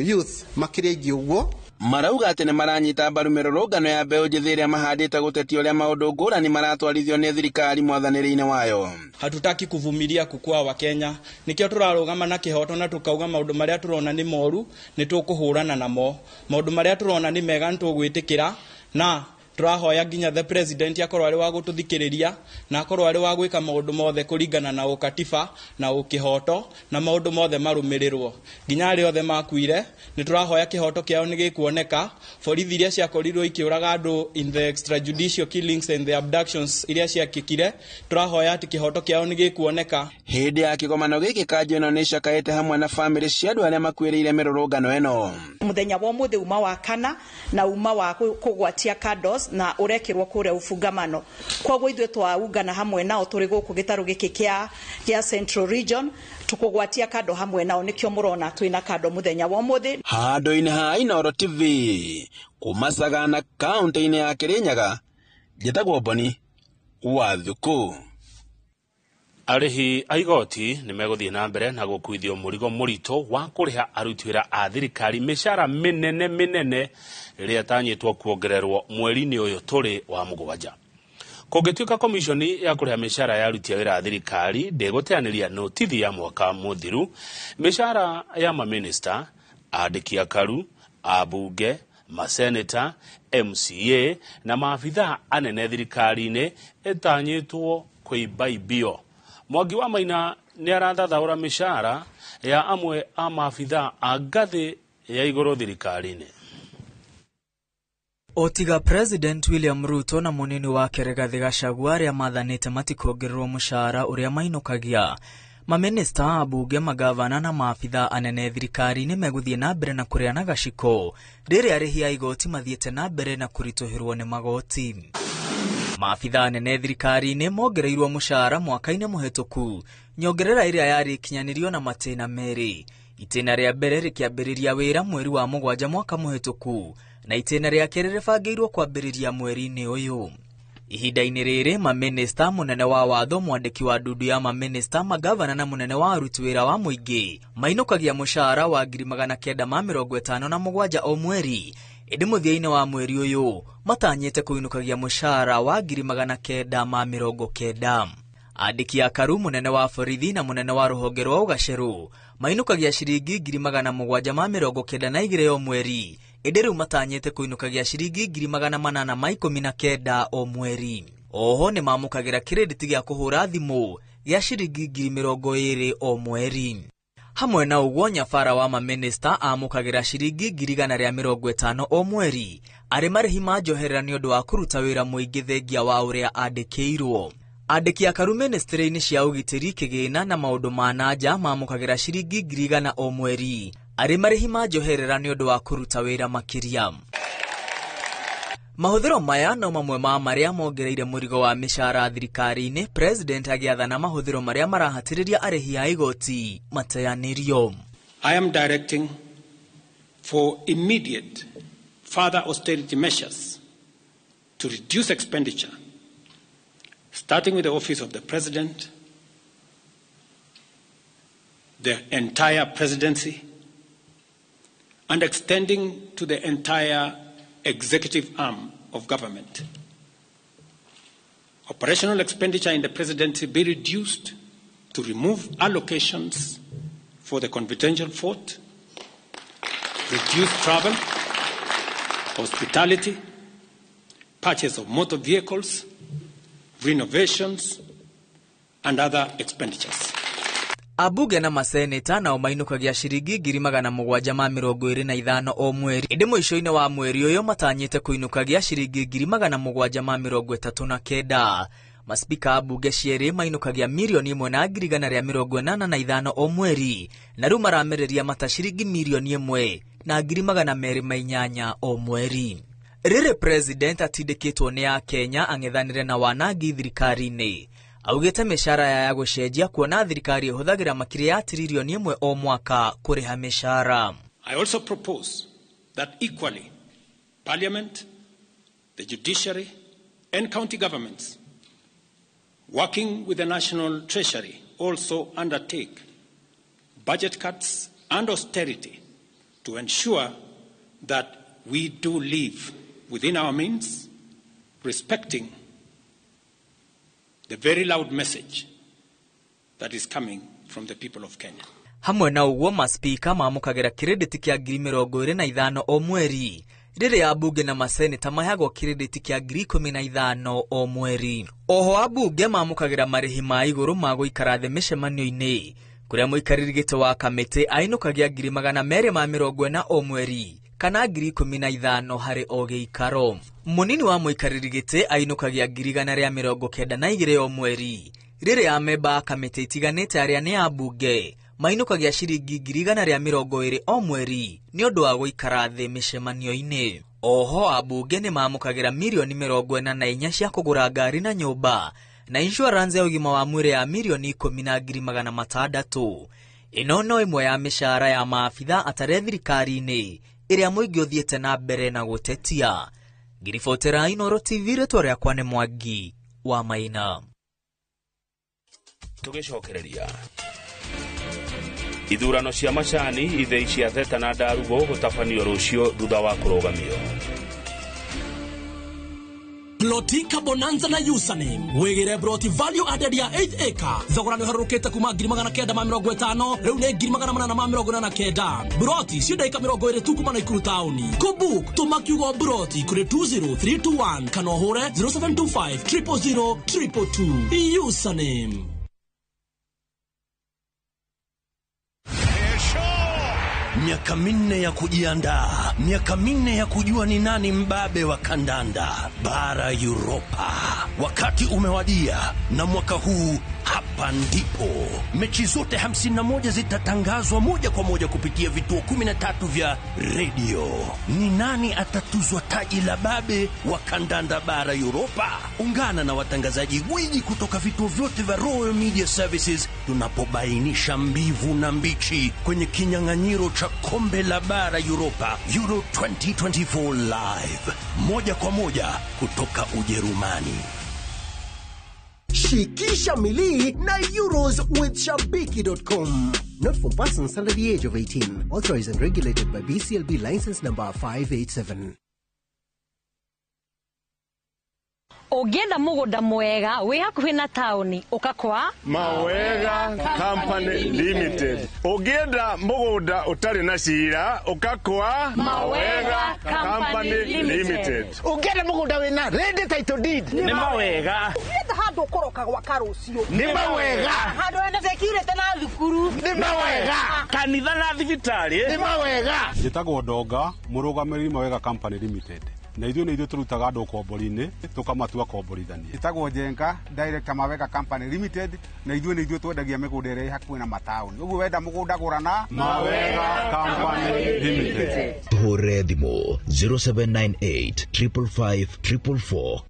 youth makĩria aingĩ ũguo. Marauga atĩ nĩ maranyita mbaru mĩrũrũngano ya mbeũ njĩthĩ ĩrĩa mahandĩte gũtetia ũrĩa maũndũ ngũrani maratwarithio nĩ thirikari mwathanĩre-inĩ wayo. Hatutaki kuvumilia kukua wa Kenya, nikio turarũgama na kĩhoto na tukauga maũndũ marĩa turona nĩ moru nĩ tũkũhũrana namo, maũndũ marĩa turona nĩ mega nĩ tũgwĩtĩkĩra, na turahoya nginya the president akorwo arĩ wa gũtũthikĩrĩria na akorwo arĩ wa gwĩka maũndũ mothe kũringana na ũkatiba na ũkĩhoto na maũndũ mothe marũmĩrĩrwo. Nginya arĩa othe makuire nĩ turahoya kĩhoto kĩao nĩ gĩkuoneka. Borithi iria ciakorirwo ikĩũraga andũ in the extrajudicial killings and the abductions iria ciakĩkire, turahoya atĩ kĩhoto kĩao nĩ gĩkuoneka. Hĩndĩ ya kĩgomano gĩkĩ kanjũ ĩno nĩ icakaĩte hamwe na bamĩrĩ cia andũ arĩa makuĩrĩire mĩrũrũngano ĩno. Mũthenya wa ũmũthĩ uma wa kana na uma wa kũgwatia kandos na urekirwo kũrĩa ũfungamano. Koguo ithuĩ twaungana hamwe nao tũrĩ gũkũ gĩtarũ gĩkĩ kĩa Central Region tukũgwatia kando hamwe nao, nĩkĩo mũrona twĩna kando mũthenya wa ũmũthĩ. Handũ-inĩ ha Inooro TV kuma Sagana kaunti-inĩ ya Kirinyaga, njĩtagwo Boni Wathuku. Arĩhi a igoti nĩ megũthiĩ na mbere na gũkuithio mũrigo mũritũ wa kũrĩha aruti wĩra a thirikari mĩcara mĩnene rĩrĩa tanyĩtwo kuongererwo mweri-inĩ ũyũ tũrĩ wa mũgwanja. Kũngĩtuĩka komishoni ya kũrĩha mĩcara ya aruti wĩra a thirikari ndĩgũteanĩria notithi ya mwaka mũthiru, mĩcara ya maminista, andĩki a karu, abunge, maseneta, MCA na maabitha anene thirikari-inĩ ĩtanyĩtwo kwĩbaibio. Mwangi wa Maina nĩ arathathaũra mĩcara ya amwe a maabitha a ngathĩ ya igũrũ thirikari-inĩ. Otiga President William Ruto na munini wake Rigathi Gachagua arĩa mathanĩte matikuongererwo mũcara ũrĩa mainũkagia. Maminista, abunge, magavana na maabitha anene thirikari-inĩ megũthiĩ na mbere na kũrĩana gaciko rĩrĩa arĩhi a igoti mathiĩte na mbere na kũritũhĩrwo nĩ magoti. Maabitha anene thirikari-inĩ mongereirwo mũcara mwaka-inĩ mũhetũku, nyongerera ĩrĩa yarĩ ikinyanĩrio na matĩna merĩ. Itĩna rĩa mbere rĩkĩambĩrĩria wĩra mweri wa mũgwanja mwaka mũhetũku na itĩna rĩa kerĩ rĩbangĩirwo kwambĩrĩria mweri-inĩ ũyũ. Ihinda-inĩ rĩrĩ, maminista, mũnene wa watho, mwandĩki wa ndundu ya maminista, magavana na mũnene wa aruti wĩra wa mũingĩ mainũkagia mũcara wa 957 o mweri, indi muthiaine wa mweri uyu matanyite kuinukagia mushara wa 990. Andiki a Karu, munene wa borithi na munene wa ruhonge rwa ugaceru mainukagia ciringi 792 o mweri, indi riu matanyite kuinukagia ciringi 819 o mweri. Oho ni mamukagira credit gia kuhura thimu ya ciringi 20 o mweri. Hamwe na uguo nyabara wa maminista amukagira ciringi 150 o mweri ari marihi ma njoherera ni undu wa kuruta wira muingi thengia wa uria andikirwo. Andiki a Karu ministry-ini cia ugitiri, kigina na maundu ma nanja mamukagira ciringi 100 o mweri ari marihi ma njoherera ni undu wa kuruta wira makiria. Mahuthiro maya no mamwe ma maria mongereire murigo wa mishara thirikari-ini, president agiathana mahuthiro maria marahatiriria arihi a igoti mateanirio. I am directing for immediate further austerity measures to reduce expenditure, starting with the office of the president, the entire presidency, and extending to the entire executive arm of government. Operational expenditure in the presidency be reduced to remove allocations for the confidential fort, reduce travel, hospitality, purchase of motor vehicles, renovations, and other expenditures. Abuge na maseneta nao mainukagia ciringi 725 o mweri, indi muico-ini wa mweri uyu matanyite kuinukagia ciringi 739. Maspika abuge cieri mainukagia milioni 1,185 o mweri, na riu maramereria mata ciringi milioni 1,280 o mweri. Riri president atindikitwo ni ya Kenya ang'ethanire na wanangi thirikari-ini. Augite mishara ya gucenjia kuona thirikari ihuthagira makiri ya trilioni 1 o mwaka kuriha mishara. I also propose that equally Parliament, the judiciary and county governments working with the National Treasury also undertake budget cuts and austerity to ensure that we do live within our means, respecting the very loud message that is coming from the people of Kenya. Hamwe na uguo maspika mamukagira credit kia 25 o mweri, riri abunge na maseneta maheagwo credit kia 15 o mweri. Oho abunge mamukagira marihi ma iguru ma guikara the micemanio-ini, kuria muikariri gito wa kamiti ainukagia 240 o mweri kana 15 hari o giikaro. Munini wa muikariri giti ainukagia 192 o mweri, riri ameba kamiti itiganite aria ni abunge mainukagia ciringi 120 o mweri ni undu wa guikara thi micemanio-ini. Oho abunge ni mamukagira milioni 44 cia kugura ngari na nyumba na insurance ya ugima wa mwiri ya milioni 10,600. Ino no imwe ya mishara ya maafitha atare thirikari-ini iria muingi uthiete na mbere na gutetia. Ngiribotera Inooro TV, ritwa riakwa ni Mwangi wa Maina. Tugicokereria ithurano cia macani ithei cia Theta na Ndarugo gutabanio rucio thutha wa kurugamio. Plotika Bonanza na username wegere broti value added ya 8 acre thogora ni harukite kuma 950 riu ni 889 broti cio daika 20 tu kuma na Ikuru town kubook tumakiugo broti kuri 20321 kana hore 0725 000 222 username. Miaka minne ya kujiandaa, miaka minne ya kujua ni nani mbabe wa kandanda bara Europa. Wakati umewadia na mwaka huu hapa ndipo mechi zote 51 zitatangazwa moja kwa moja kupitia vituo 13 vya redio. Ni nani atatuzwa taji la babe wa kandanda bara Europa? Ungana na watangazaji gwiji kutoka vituo vyote vya Royal Media Services tunapobainisha mbivu na mbichi kwenye kinyang'anyiro cha kombe la bara Europa Euro 2024 live moja kwa moja kutoka Ujerumani. Shikisha Milii na Euros with Shabiki.com. not for persons under the age of 18. Authorized and regulated by BCLB license number 587. Ugienda mugunda mwega wi hakuhi na tauni ukakwa Mawega Company Limited. Ugienda mugunda utari na cira ukakwa Mawega Company Limited. Ugienda mugunda wina ready title deed ni Mawega. Ugienda handu ukoroka gwa karucio ni Mawega. Handu enda security na thukuru ni Mawega. Kanitha na thibitari ni Mawega. Njitagwo Ndonga murugamiriri Mawega Company Limited. Na ithuĩ tũrutaga andũ kombori-inĩ tũkamatua komborithania. Itagwo Njenga Director Mawega Company Limited na ithuĩ twendagia mĩgũnda ĩrĩa hakuhĩ na mataũni. Ũguo wenda mũgũnda gũrana Mawega Company Limited. Tũhũre thimũ 0798 555 444.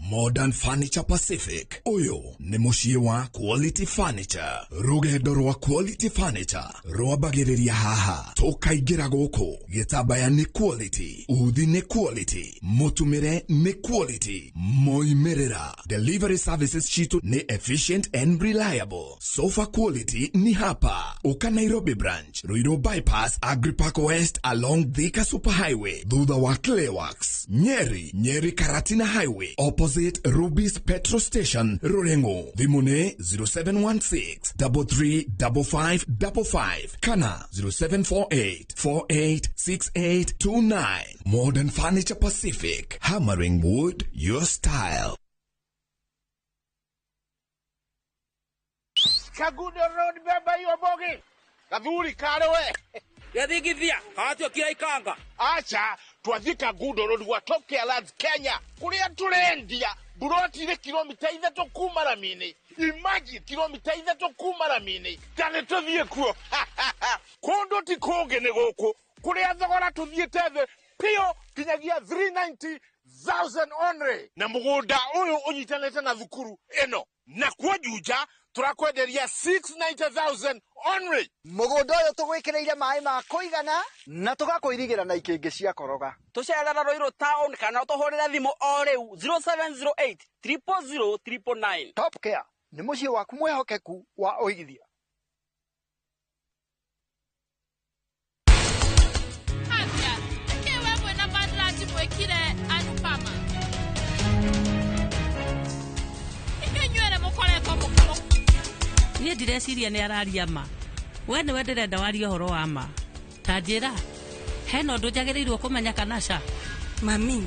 Modern Furniture Pacific. Uyu ni muciĩ wa Quality Furniture. Rugendo rwa Quality Furniture rwambagĩrĩria haha. Tũkaingĩra gũkũ. Gĩtambaya nĩ quality. Uthi nĩ quality. Mũtumĩre nĩ quality. Moimĩrĩra. Delivery services citu ni efficient and reliable. Sofa quality ni hapa. Uka Nairobi branch. Ruiru bypass Agripark West along Thika Superhighway. Thutha wa Clayworks. Nyeri Karatina Highway. Opposite Ruby's Petrol Station, Rurengo. Vimune 0716 335555. Kana 0748 486829. Modern Furniture Pacific. Hammering wood, your style. Kagudo Road beba hiyo bogi. Kathuri karewe. Yathigithia, hatio kira ikanga. Acha, twathika Gudo Road wa Top Care Lands Kenya. Kuria turendia, buroti ile kilomita 3 kuma Ramini. Imagine kilomita 3 kuma Ramini. Tane tuthie kuo. Kondo ti kogene goko. Kuria thogora tuthie teve. Pio kinyagia 390,000 only. Na mugunda uyu unyitanete na thukuru eno. Na kwa Juja turakwenderia 690,000 only. Mugunda uyu tugwikireire mai ma kuigana na tugakuirigira na ikingi cia koroga. Tucerera Ruiru town kana tuhurira thimu o riu 0708 000 999. Top Care ni muciĩ waku mwehokeku wa uigithia. Atia, kewe mwena badlaji mwekire anupama. Ikenywere mukoretwo mukomo. Niĩ ndireciria nĩ araria ma. We nĩwe ndĩrenda warie ũhoro wa ma. Ta njĩra, hena ũndũ njagĩrĩirwo kũmenya kana ca. Mami.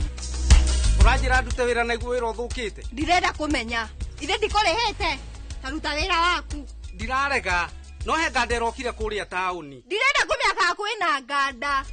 Ũranjĩra ndute wĩra na iguo wĩra ũthũkĩte. Ndirenda kũmenya. Ithe ndikũrĩhĩte. Taruta wĩra waku. Ndirarega. No he nganda ĩrokire kũrĩa taũni. Ndirenda kũmĩaka kwĩna nganda.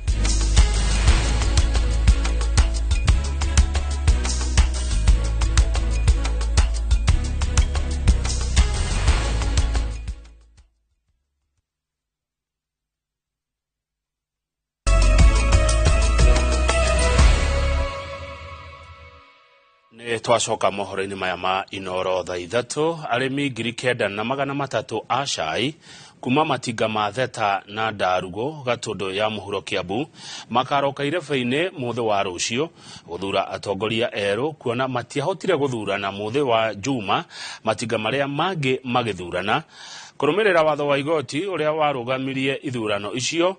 Twacoka mohoro-inĩ maya ma Inoro thaa ithatũ. Arĩmi 9,300 a cai kuma matinga ma Theta na Ndarugo Gatũndũ ya mũhuro Kiambu makaroka irebe-inĩ mũthĩ wa rũciũ gũthura atongoria erũ, kuona matiahotire gũthurana mũthĩ wa Juma matinga marĩa mangĩ magĩthurana kũrũmĩrĩra watho wa igoti ũrĩa warũgamirie ithurano icio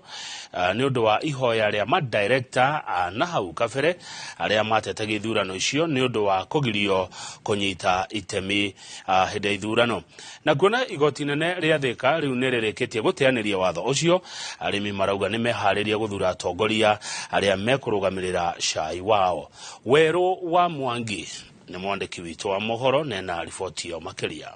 nĩ ũndũ wa ihoya rĩa madirector na hau kabere arĩa matete gĩthurano icio nĩ ũndũ wa kũgirio kũnyita itemi hĩndĩ ya ithurano. Na kuona igoti nene rĩa Thika rĩu nĩ rĩrĩkĩtie gũteanĩria watho ũcio, arĩmi marauga nĩ meharĩria gũthura atongoria arĩa mekũrũgamĩrĩra cai wao. Werũ wa Mwangi nĩ mwandĩki witũ wa mohoro nena riboti ĩyo makĩria.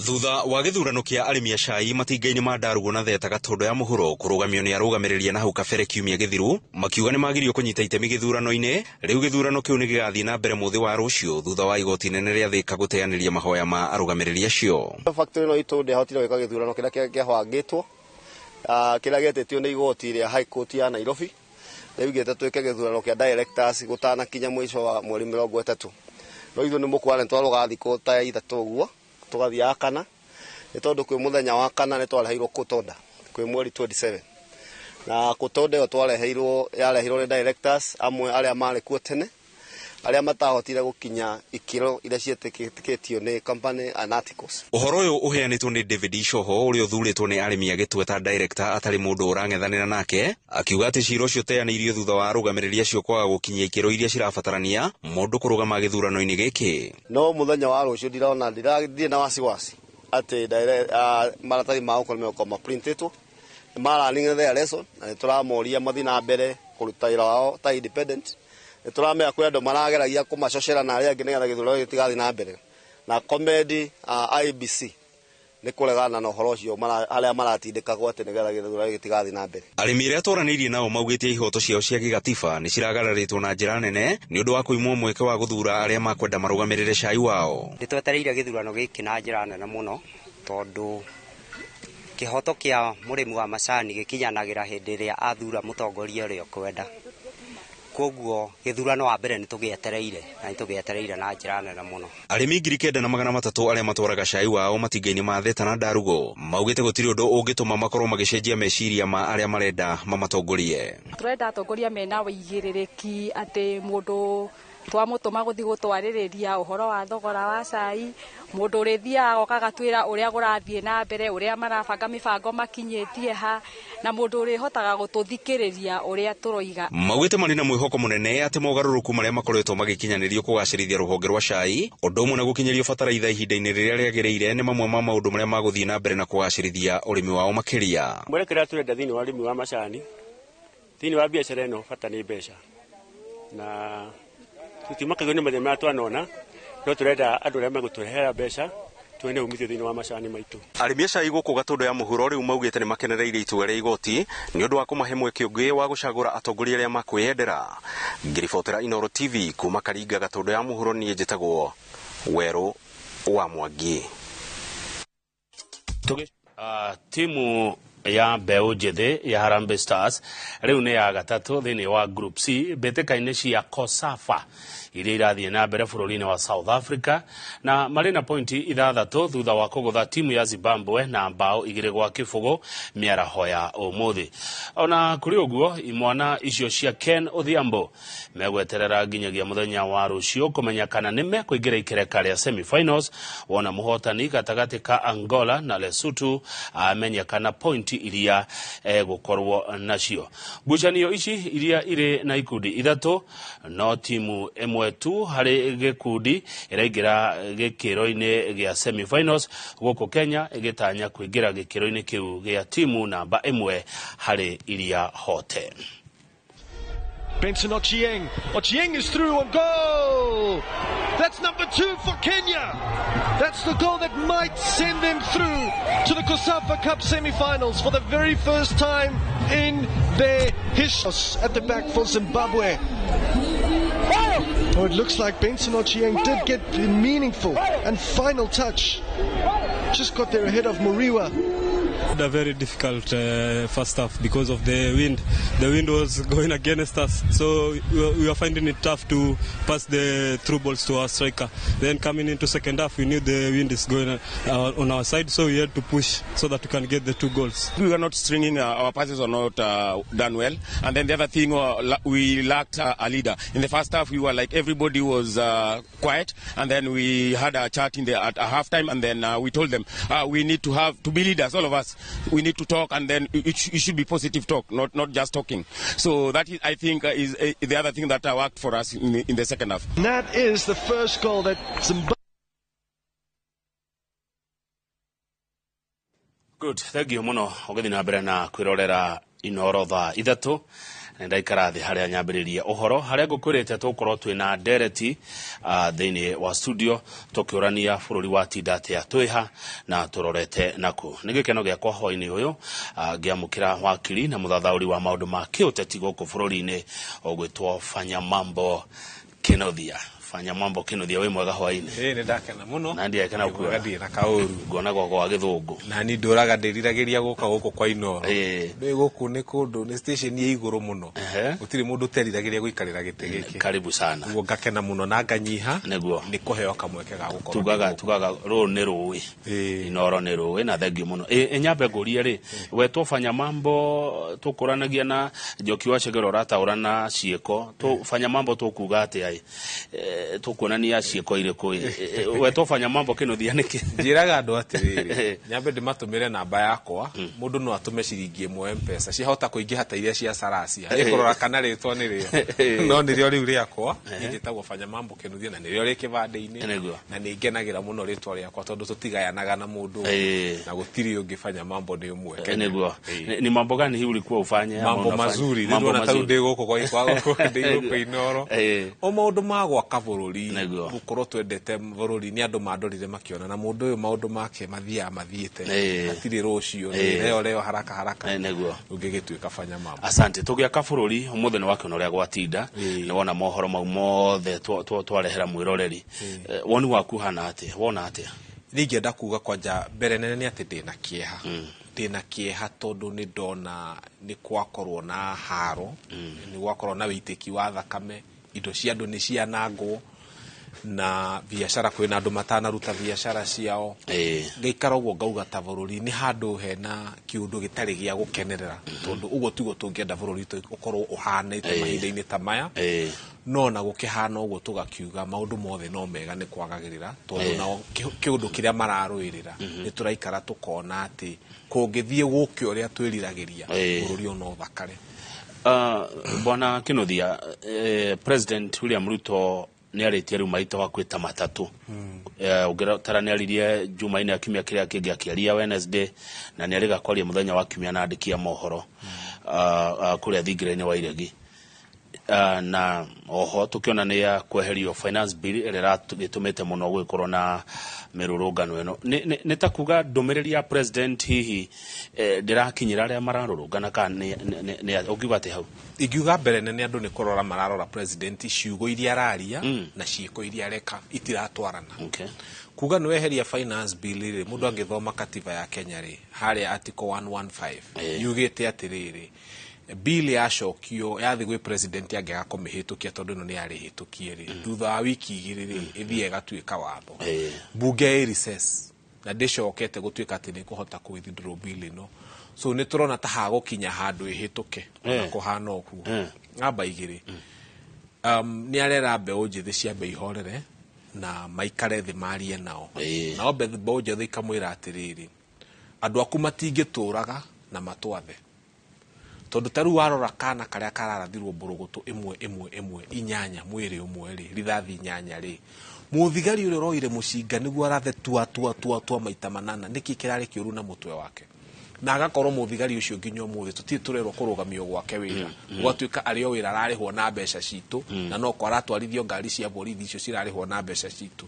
Thutha wa gĩthurano kĩa arĩmi a cai matinga-inĩ ma Ndarugo na Theta Gatũndũ ya mũhuro kũrũgamio nĩ arũgamĩrĩria na hau kabere kiumia gĩthiru, makiuga nĩ magirio kũnyita itemi gĩthurano-inĩ. Rĩu gĩthurano kĩu nĩ gĩgathiĩ na mbere mũthĩ wa rũciũ thutha wa igoti nene rĩa Thika gũteanĩria mahoya ma arũgamĩrĩri acio. Factory no itu ndehotire gwĩka gĩthurano kĩrĩa kĩahwangĩtwo kĩrĩa gĩetĩtio nĩ igoti rĩa High Court ya Nairobi. Rĩu gĩetĩtwo twĩke gĩthurano kĩa directors gũtanakinya mũico wa mweri 30. No ithuĩ nĩ mũkwana twarũga thikũ ta ithatũ ũguo tugathiaga kana nĩ tondũ kwĩ mũthenya wa kana nĩ twareheirwo Kutonda kwĩ mweri 27 na Kutonda ĩyo yarehirwo nĩ directors amwe arĩa marĩ kuo tene aria matahotire gukinya ikiro ira cietikitio ni company and articles. Uhoro uyu uheanitwo ni David Ishoho uria uthuritwo ni arimi agitweta director atari mundu urangethanira nake, akiuga ati ciro cio teanirio thutha wa arugamiriria acio kwaga gukinyia ikiro iria cirabatarania mundu kurugama githurano-ini giki. No muthenya wa rucio ndirona ndirathie na wasiwasi ati maratari mao koma printitwo maraninga their lesson na turamoria mathina mbere kuruta ira wao ta independent. Turamea kwa ndo marageragia kumacocera na aria angi nigetha githurano gitigathi na mbere na comedy IBC ni kuregana na uhoro ucio aria maratindika gwate nigetha githurano gitigathi na mbere. Arimi aria twaranirie nao maugitie ihoto ciao cia gigatiba ni ciragararitwo na njira nene ni undu wa kuimwo mweke wa guthura aria makwenda marugamirire cai wao. Nitwetereire githurano giki na njira nene muno tondu kihoto kia murimi wa macani gikinyanagira hindi ria athura mutongoria uria kwenda. Koguo githurano wa mbere nitugietereire na nitugietereire na njira nene muno. Arimi 9,300 aria matwaraga cai wao matinga-ini ma Theta na Ndarugo maugite gutiri undu ungituma makorwo magicenjia meciria ma aria marenda mamatongorie. Turenda atongoria mena wigiririki ati mundu twamutuma guthi gutwaririria uhoro wa thogora wa cai, mundu urithia agoka twira uria gurathie na mbere uria marabanga mibango makinyitie ha na mundu urihotaga gututhikiriria uria turoiga. Maugite mari na mwihoko munene ati mogaruruku maria makoretwo magikinyanirio kugacirithia ruhonge rwa cai undu umwe na gukinyerio bataraitha ihinda-ini riria riagiriire ni mamwe ma maundu maria maguthii na mbere na kugacirithia urimi wao makiria. Mwerekera turenda thini wa urimi wa macani thini wa biashara ino bata ni mbeca na tutimakaga ni mathema twanona no turenda andu aria megutwehera mbeca twene umithio thini wa macani maitu. Arimi cai guku Gatundu ya muhuro riu maugite ni makenereire itua ria igoti ni undu wa kumahe mweke ungi wa gucagura atongoria aria makwiyendera. Ngiribotera Inooro TV kuma Karinga Gatundu ya muhuro ni njitagwo Weru wa Mwangi. Timu ya mbeu njithi ya Harambee Stars riu ni ya gatatu thini wa Group C mbitikaini cia Kosafa iria irathie na mbere bururi-ini wa South Africa na mari na pointi 6 thutha wa kugutha timu ya Zimbabwe na mbao 2-0 miaraho ya umuthi. Ona kuri uguo imwana icio cia Ken Odhiambo megweterera nginyagia muthenya wa rucio kumenya kana nime kuingira ikereka ria semi-finals wona muhotani gatagati ka Angola na Lesotho amenya kana pointi iria gukorwo nacio. Ngucanio ici iria iri na ikundi 3 no timu emwe tu hari gikundi iraingira gikiro-ini gia semi-finals guku Kenya igitanya kuingira gikiro-ini kiu gia timu namba 1 hari iria hote. Benson Ochieng. Ochieng is through and goal! That's number 2 for Kenya. That's the goal that might send them through to the Kosafa Cup semi-finals for the very first time in their history. At the back for Zimbabwe. Oh, it looks like Benson Ochieng did get the meaningful and final touch. Just got there ahead of Muriwa. A very difficult first half because of the wind. The wind was going against us, so we were finding it tough to pass the through balls to our striker. Then coming into second half, we knew the wind is going on our side, so we had to push so that we can get the 2 goals. We were not stringing, our passes were not done well. And then the other thing, we lacked a leader. In the first half, we were like everybody was quiet, and then we had a chat at half time, and then we told them we need to be leaders, all of us. We need to talk, and then it should be positive talk, not just talking. So that is, I think, is the other thing that worked for us in the second half. And that is the first goal that Zimbabwe. Good, thank you muno. Ogethi na mbere na kwirorera Inooro thaa 3 ndaikara thi haria nyambiriria uhoro haria ngukwirite tukorwo twina ndereti thiini wa studio tukiurania bururi wa Tidate ya Twiha na turorete naku. Ni gikeno giakwa hwaini uyu ngiamukira wakiri na muthathauri wa maundu ma kiuteti guku bururi-ini ogwitwo Fanya Mambo Kenothia. fanya mambo Kinuthia we mwega hwaini ni ndakena muno na ndiye kana ukua gathie na kauru ngona gwako wa githungu na ni nduraga ndiriragiria guka guko kwa Inoro ndui guku ni kundu ni station ye iguru muno gutiri mundu teriragiria guikarira gite giki karibu sana ugo ngakena muno na nganyiha niguo ni kuheo kamweke ga gukorwo tugaga ro ni ruwi Inoro ni ruwi na thengi muno nyambe ngurie ri we tufanya mambo tukuranagia na Njoki wa Chegero rataura na cieko tufanya mambo tukuga ati ai tukuonania cieko iriku we tufanya mambo Kinuthia niki njiraga andu atiriri nyambe ndimatumire namba yakwa mundu no atume ciringi imwe M-Pesa cihota kuingiha ta iria cia Saracia ikorora kana ritwa ni rio no ni rio riu riakwa ngitagwo fanya mambo Kinuthia na ni rio ri kibande-ini na ni ngenagira muno ritwa riakwa tondu tutigayanaga na mundu na gutiri ungifanya mambo ni umwe niguo ni mambo gani hii ulikuwa ufanye mambo mazuri ndio na taru ndiguko kwa ndiguko Inoro o maundu magwa kabururi gukorwo twendete bururi ni andu mandorire makiona na mundu uyu maundu make mathiite atiri rucio leo haraka niguo ungigituika fanya mambo asante tugia kabururi umuthenya wake no ria gwatinda ni wona mohoro mau mothe twarehera mwiroreri woni waku hana ate wona ate ningienda kuga kwanja mbere nene ni ati ndina kieha tondu ni ndona ni kwakorwo na haro ni gwakorwo na witiki wa thakame indo cia andu ni cianangwo na biashara kwina andu matanaruta biashara ciao ngeikara uguo ngauga ta bururi ni handu hena kiundu gitari gia gukenerera tondu uguo tugo tungienda bururi ukorwo uhanite mahinda-ini ta maya no na gukihana uguo tugakiuga maundu mothe no mega ni kwagagirira tondu nao kiundu kiria mararuirira ni turaikara tukona ati kungithie guke uria twiriragiria bururi ono thakare bwana Kinuthia President William Ruto ni aritie riu maita wa kwita matatu ugira tarani aririe Jumaine akimya kiria kingi akiaria Wednesday na ni ariga kwaria muthenya wa kimya na andikia mohoro kuria thingire-ini wa Iregi na oho tukiona ni ya kweherio finance bill erera gitumite muno gwikorwo na mirurungano eno ni takuga ndumiriri ya president hihi ndirakinyira aria mararurungana kana ni ukiuga ati hau igiuga mbere nene andu ni kurora mararora president ciugo iria araria na ciiko iria reka itiratwarana kuga no eheria finance bill ri mundu angithoma katiba ya Kenya ri hari article 115 yugite atiriri bill yacokio yathi gwi president angega kumihitukia tondu no ni ari hitukie ri thutha wa wiki igiri ri ithie gatuika watho bunge recess na ndicokete gutuika ati ni kuhota ku withdraw bill ino so ni turona ta ha gukinya handu ihituke na kuhana oku ngamba igiri ni arera mbeu njithi cia mbei horere na maikare thi marie nao na mbeu njithi kamwira atiriri andu aku matingituraga na matwathe tondu taru warora kana karia kararathirwo mburugutu imwe inyanya mwiri umwe ri rithathi inyanya ri muthigari uri roire mucinga niguo arathe tua maita manana niki kirari kiuru na mutwe wake na agakorwo muthigari ucio nginya umuthi tuti turerwo kurugamio gwake wira gwatuika ario wira ararihwo na mbeca citu na no kwa aratwarithio ngari cia borithi icio cirarihwo na mbeca citu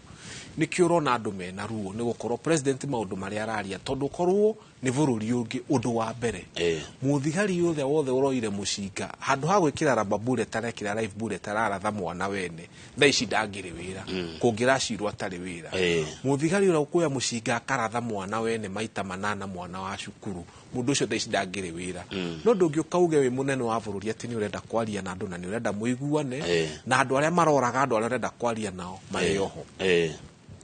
nikio urona andu mena ruo ni gukorwo president maundu maria araria tondu korwo ni bururi ungi undu wa mbere muthigari yothe wothe uroire mucinga handu ha gwikira rubber bullet tarekira live bullet araratha mwana wene tha ici ndangire wira kungiracirwo atari wira muthigari ura ukuya mucinga akaratha mwana wene maita manana mwana wa cukuru mundu ucio tha ici ndangire wira no ndungiuka uge wi munene wa bururi ati ni urenda kwaria na andu na ni urenda muiguane na andu aria maroraga andu aria urenda kwaria nao mayoho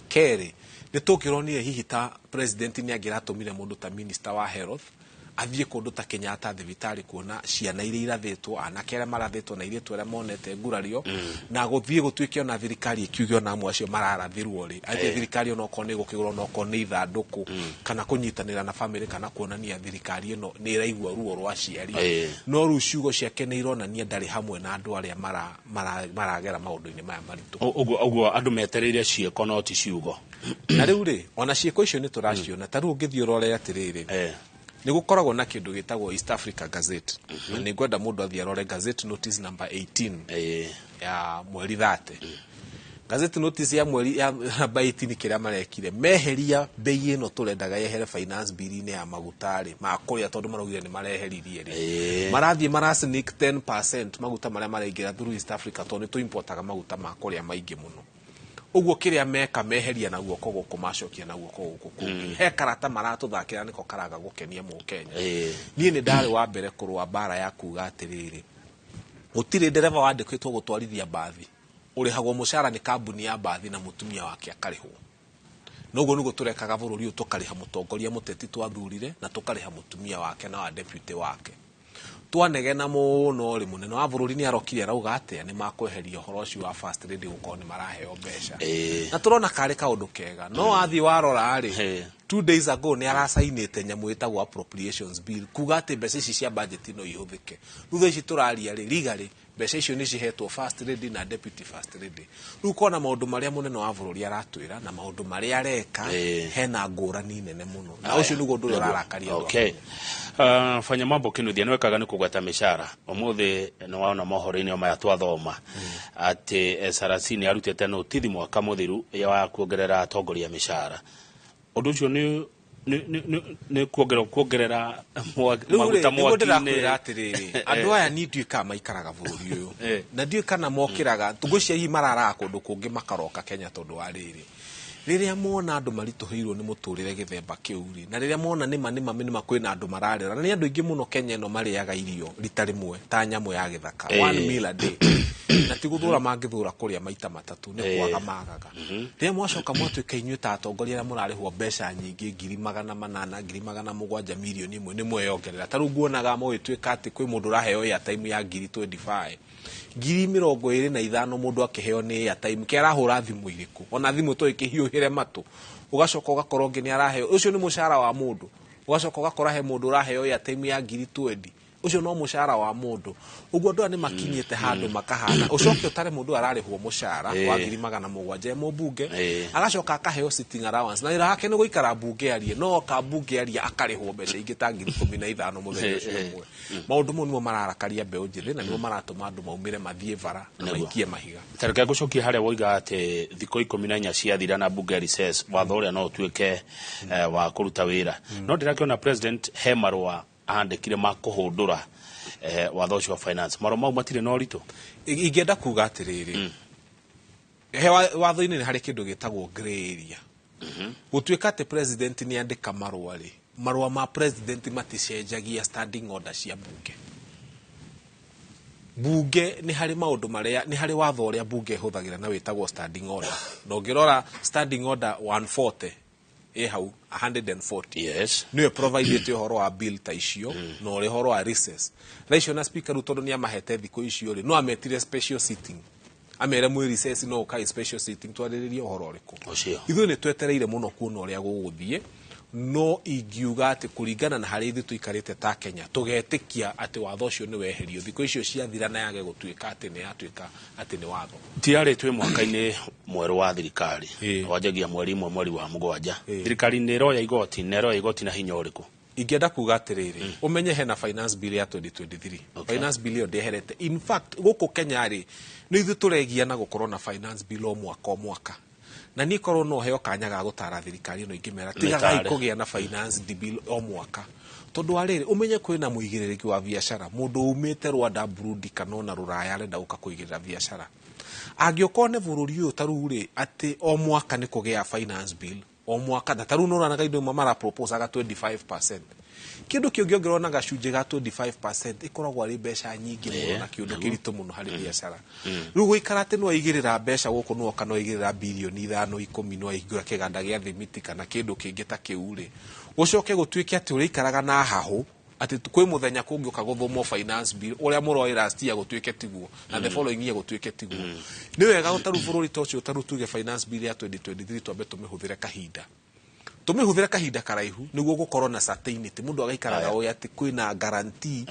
kere nitukironire hihi ta president ni agiratumire mundu ta minister wa health athie kundu ta Kenyatta thibitari kuona ciana iria irathitwo anake aria marathitwo na iria twere monete ngurario na guthie gutuike ona thirikari ikiuge ona amwe acio mararathirwo ri athie thirikari ona okone gukigura ona okone ithanduku kana kunyitanira na family kana kuonania thirikari ino ni iraigua ruo rwa ciari no ru ciugo ciake ni ironania ndari hamwe na andu aria maragera maundu-ini maya maritu uguo andu metereire cieko no ti ciugo na riu ri ona cieko icio ni turaciona taru ngithio rore atiriri ni gukoragwo na kindu gitagwo East Africa Gazette na ni gwenda mundu athie rore Gazette notice number 18 ya mweri 30 Gazette notice ya mweri ya number 18 kiria marekire meheria bei ino turendaga yehere finance bill ine ya magutari makuria tondu marogire ni mareheririe ri marathie marasnik 10% maguta maria mareingira through East Africa tondu tu importaga maguta makuria maingi muno uguo kiria meka meheria na guoko guku macokia na guoko guku he karata maratuthakira niko karaga gukenia mu Kenya nie ni ndari wa mbere kurwa bara ya kuga atiriri utire ndereva wandikitwo gutwarithia bathi urihagwo mushara ni kambuni ya bathi na mutumia wake akarihwo noguo nigo turekaga bururi utukariha mutongoria muteti twathurire na tukariha mutumia wake na wa deputy wake twanegena muno ri munene wa bururi ni arokire arauga atia ni makweheria horo ucio wa first lady guko ni maraheo mbeca na turona kari kaundu kega no athi warora ri 2 days ago ni arasainite nyamu itagwo appropriations bill kuga ati mbeca ici cia budget no ihuthike thutha ici turaria ri rigari mbeca icio ni cihetwo first lady na deputy first lady riu kona maundu maria munene wa bururi aratwira na maundu maria areka hena ngurani nene muno na ucio niguo ndu urarakaria okay fanya mambo kinuthia nwekaga ni kugweta mishara umuthi no waona mohoro-ini maya twathoma ati SRC ni arutete no tithi mwaka muthiru ya wa kuongerera atongoria mishara undu ucio ni kuongerera maguta mwaki-ini atiriri andu aya ni nduika maikaraga bururi uyu na nduika na mokiraga tugucia hi marara kundu kungi makaroka Kenya tondu wa riri riria mona andu marituhirwo ni muturire githemba kiuri na riria mona nima kwina andu mararira na ni andu ingi muno Kenya no mariaga irio rita rimwe ta nyamu ya githaka 1 meal a day na tiguthura mangithura kuria maita matatu ni kwaga magaga riria mwacoka mwatuika inyuĩ ta atongoria aria murarihwo mbeca nyingi 800 700 milioni imwe ni mweyongerera ta rungu onaga mwituika ati kwi mundu raheo ya time ya 25 25 mundu akiheo ni ya time kera hura thimu iriku ona thimu to ikihiuhire matu ugacoka ugakorwo ngi ni araheo ucio ni mushara wa mundu ugacoka ugakora he mundu raheo ya time ya 20 ucio no mushara wa mundu uguo ndu ani makinyete handu makahana ucoke utare mundu ararihwo mushara wa 700 mu bunge agacoka akaheo sitting allowance na ira hake ni guikara bunge arie no ka bunge arie akarihwo mbeca ingi ta 15 muthenya ucio umwe maundu mo nimo mararakaria mbeu njithi na nimo maratuma andu maumire mathie bara na maikie mahiga tareka gucokia haria woiga ati thiko 14 ciathira na bunge recess watho uria no tuike wa kuruta wira no ndirakiona president hemarwa ahandikire makuhundura watho ucio wa finance maro mau matire no rito ingenda kuga atiriri he watho-ini ni hari kindu gitagwo gray area gutuika ati president ni andika marua ma president maticenjagia standing order cia bunge ni hari maundu maria ni hari watho uria bunge huthagira na witagwo standing order no ngirora standing order 140 hau 140 yes niwe provided horo wa bill ta icio no ri horo wa recess ratio na speaker rutondo ni amahete thiko icio ri no ametire special sitting amere mwe recess no kai special sitting twariririo horo riku ithu ni twetereire muno kuona uria guguthie no ingiuga ati kuringana na hari ithu tuikarite ta Kenya tugetikia ati watho ucio ni weherio thiko icio ciathira na yage gutuika ati ni atuika ati ni watho tiare twe mwaka-ini mweru wa thirikari wajagia mweri imwe mweri wa mugwanja thirikari ni roya igoti na hinya uriku ingenda kuga atiriri umenye hena finance bill ya 2023 finance bill yo ndeherete in fact guku Kenya ri ni ithu turegia na gukorwo na finance bill o mwaka na ni korwo no heo kanya ga gutara thirikari no ingimera tiga kugia na finance bill o mwaka tondu ariri umenye kwina muigiririki wa biashara mundu umite Rwanda Burundi kanona Ruraya arenda uka kuigirira biashara agiokone bururi uyu taruri ati o mwaka ni kugia finance bill o mwaka da taru no na kaindo mara propose aga 25% kindu kiongerwa na gacunje ga 25% ikoragwo ari mbeca nyingi muno na kiundu kirito muno hari biashara riu guikarate no igirira mbeca guku no kana igirira bilioni 5 10 no igura kiganda gia thimiti kana kindu kingi ta kiure ucoke gutuike ati urikaraga na hahu ati kwi muthenya kungi ukaguthumo finance bill uria muroi last year gutuike tiguo na the following year gutuike tiguo ni wega utaru bururi tocio utaru tuge finance bill ya 2023 twambe tumihuthire kahinda karaihu niguo gukorwo na certainty mundu agaikaraga oya ati kwina guarantee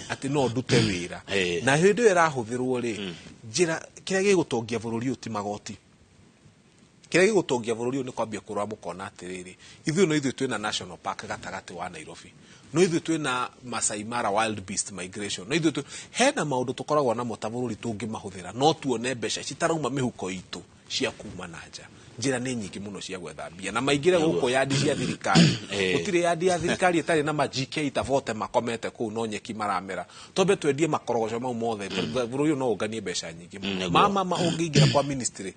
ati no ndute wira na hindi irahuthirwo ri njira kiria gigutongia bururi uti magoti kiria gigutongia bururi ni kwambia kurwa mukona atiriri ithu no ithu twina national park gatagati wa Nairobi no ithu twina Masai Mara wild beast migration no ithu hena maundu tukoragwo na motabururi tungi mahuthira no tuone mbeca citarauma mihuko itu cia kuma nanja njira nĩ nyingĩ mũno cia gwetha mbia na maingĩre gũkũ yadi cia thirikari gũtirĩ yadi ya thirikari ĩtarĩ na ma GK ta vote makomete kũu no nyeki maramera tombe twendie makorogoco mau mothe bũrũri ũyũ no ũnganie mbeca nyingĩ mũno mama ũngĩingĩra kwa ministry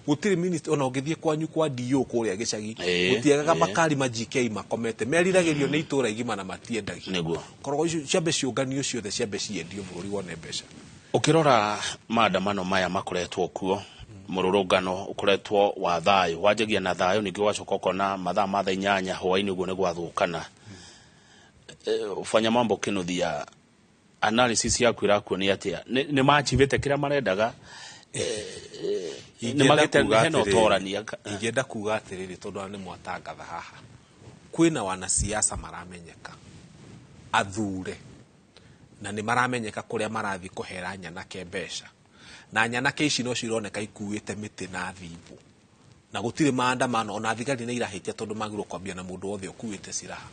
gũtirĩ ministry ona ũngĩthiĩ kwanyu kwa DO kũrĩa gĩcagi gũtiagaga makari ma GK makomete meriragĩrio nĩ itũra igima na matiendagio korogoco ciambe ciũnganio ciothe ciambe ciendio bũrũri wone mbeca ukirora maandamano maya makoretwo kuo mururungano ukoretwo wa thayo wajagia na thayo ningi wacoka na mathaa ma 8 hwaini uguo ni gwathukana ufanya mambo kinuthia analysis yaku irakuo ni atia ni machivete kira marendaga ni magete heno torania ingenda kuga atiriri tondu ni mwatangatha haha kwina wanasiasa maramenyeka athure na ni maramenyeka kuria marathi kuhera nyanake mbeca na nyanake ici no cironeka ikuite miti na thibu na gutire maandamano ona thigari ni irahitia tondu magirwo kwambia na mundu wothe ukuite siraha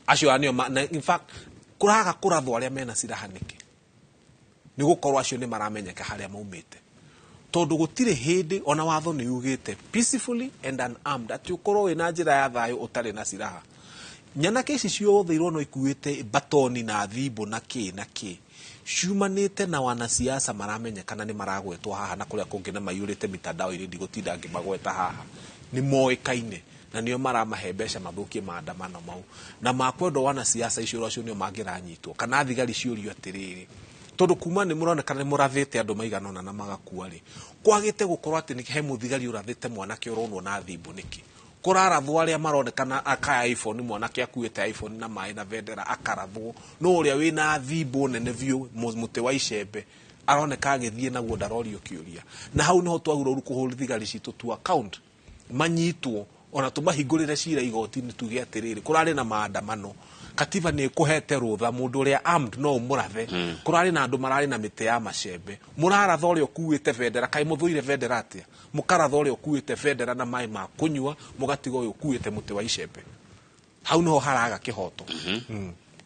acio anio in fact kuraga kurathwo aria mena siraha niki ni gukorwo acio ni maramenyeka haria maumite tondu gutire hindi ona watho ni ugite peacefully and unarmed ati ukorwo wina njira ya thayo utari na siraha nyanake ici ciothe irono ikuite batoni na thibu na ki ciumanite na wanasiasa maramenyekana ni maragwetwo haha na kuria kungi na mayurite mitandao iri ndigũtinda ngĩmagweta haha ni moikaine na nio maramahe mbeca mathukie maandamano mau na makwendo wanasiasa icio acio nio mangiranyitwo kana thigari ciũrio atiriri tondu kuma ni muronekana ni murathite andu maiganona na magakua ri kwagite gukorwo ati ni he muthigari urathite mwanake uronwo na thibu niki kurarathwo aria maronekana aka iPhone mwanake akuite iPhone na mai na vendera akarathwo no uria wina thibu nene biu muti wa icembe aroneka agithie naguo ndarorio kiuria na hau niho twagura rukuhuri thigari citu tu account manyitwo ona tumahingurire cira igoti-ini tuge atiriri kurari na maandamano katiba ni kuhete rutha mundu uria armed no murathe kurari na andu marari na mite ya macembe muraratha uria ukuite vendera kai muthuire vendera atia mukaratha uria ukuite vendera na mai ma kunyua mugatiga uyu ukuite muti wa icembe hau niho haraga kihoto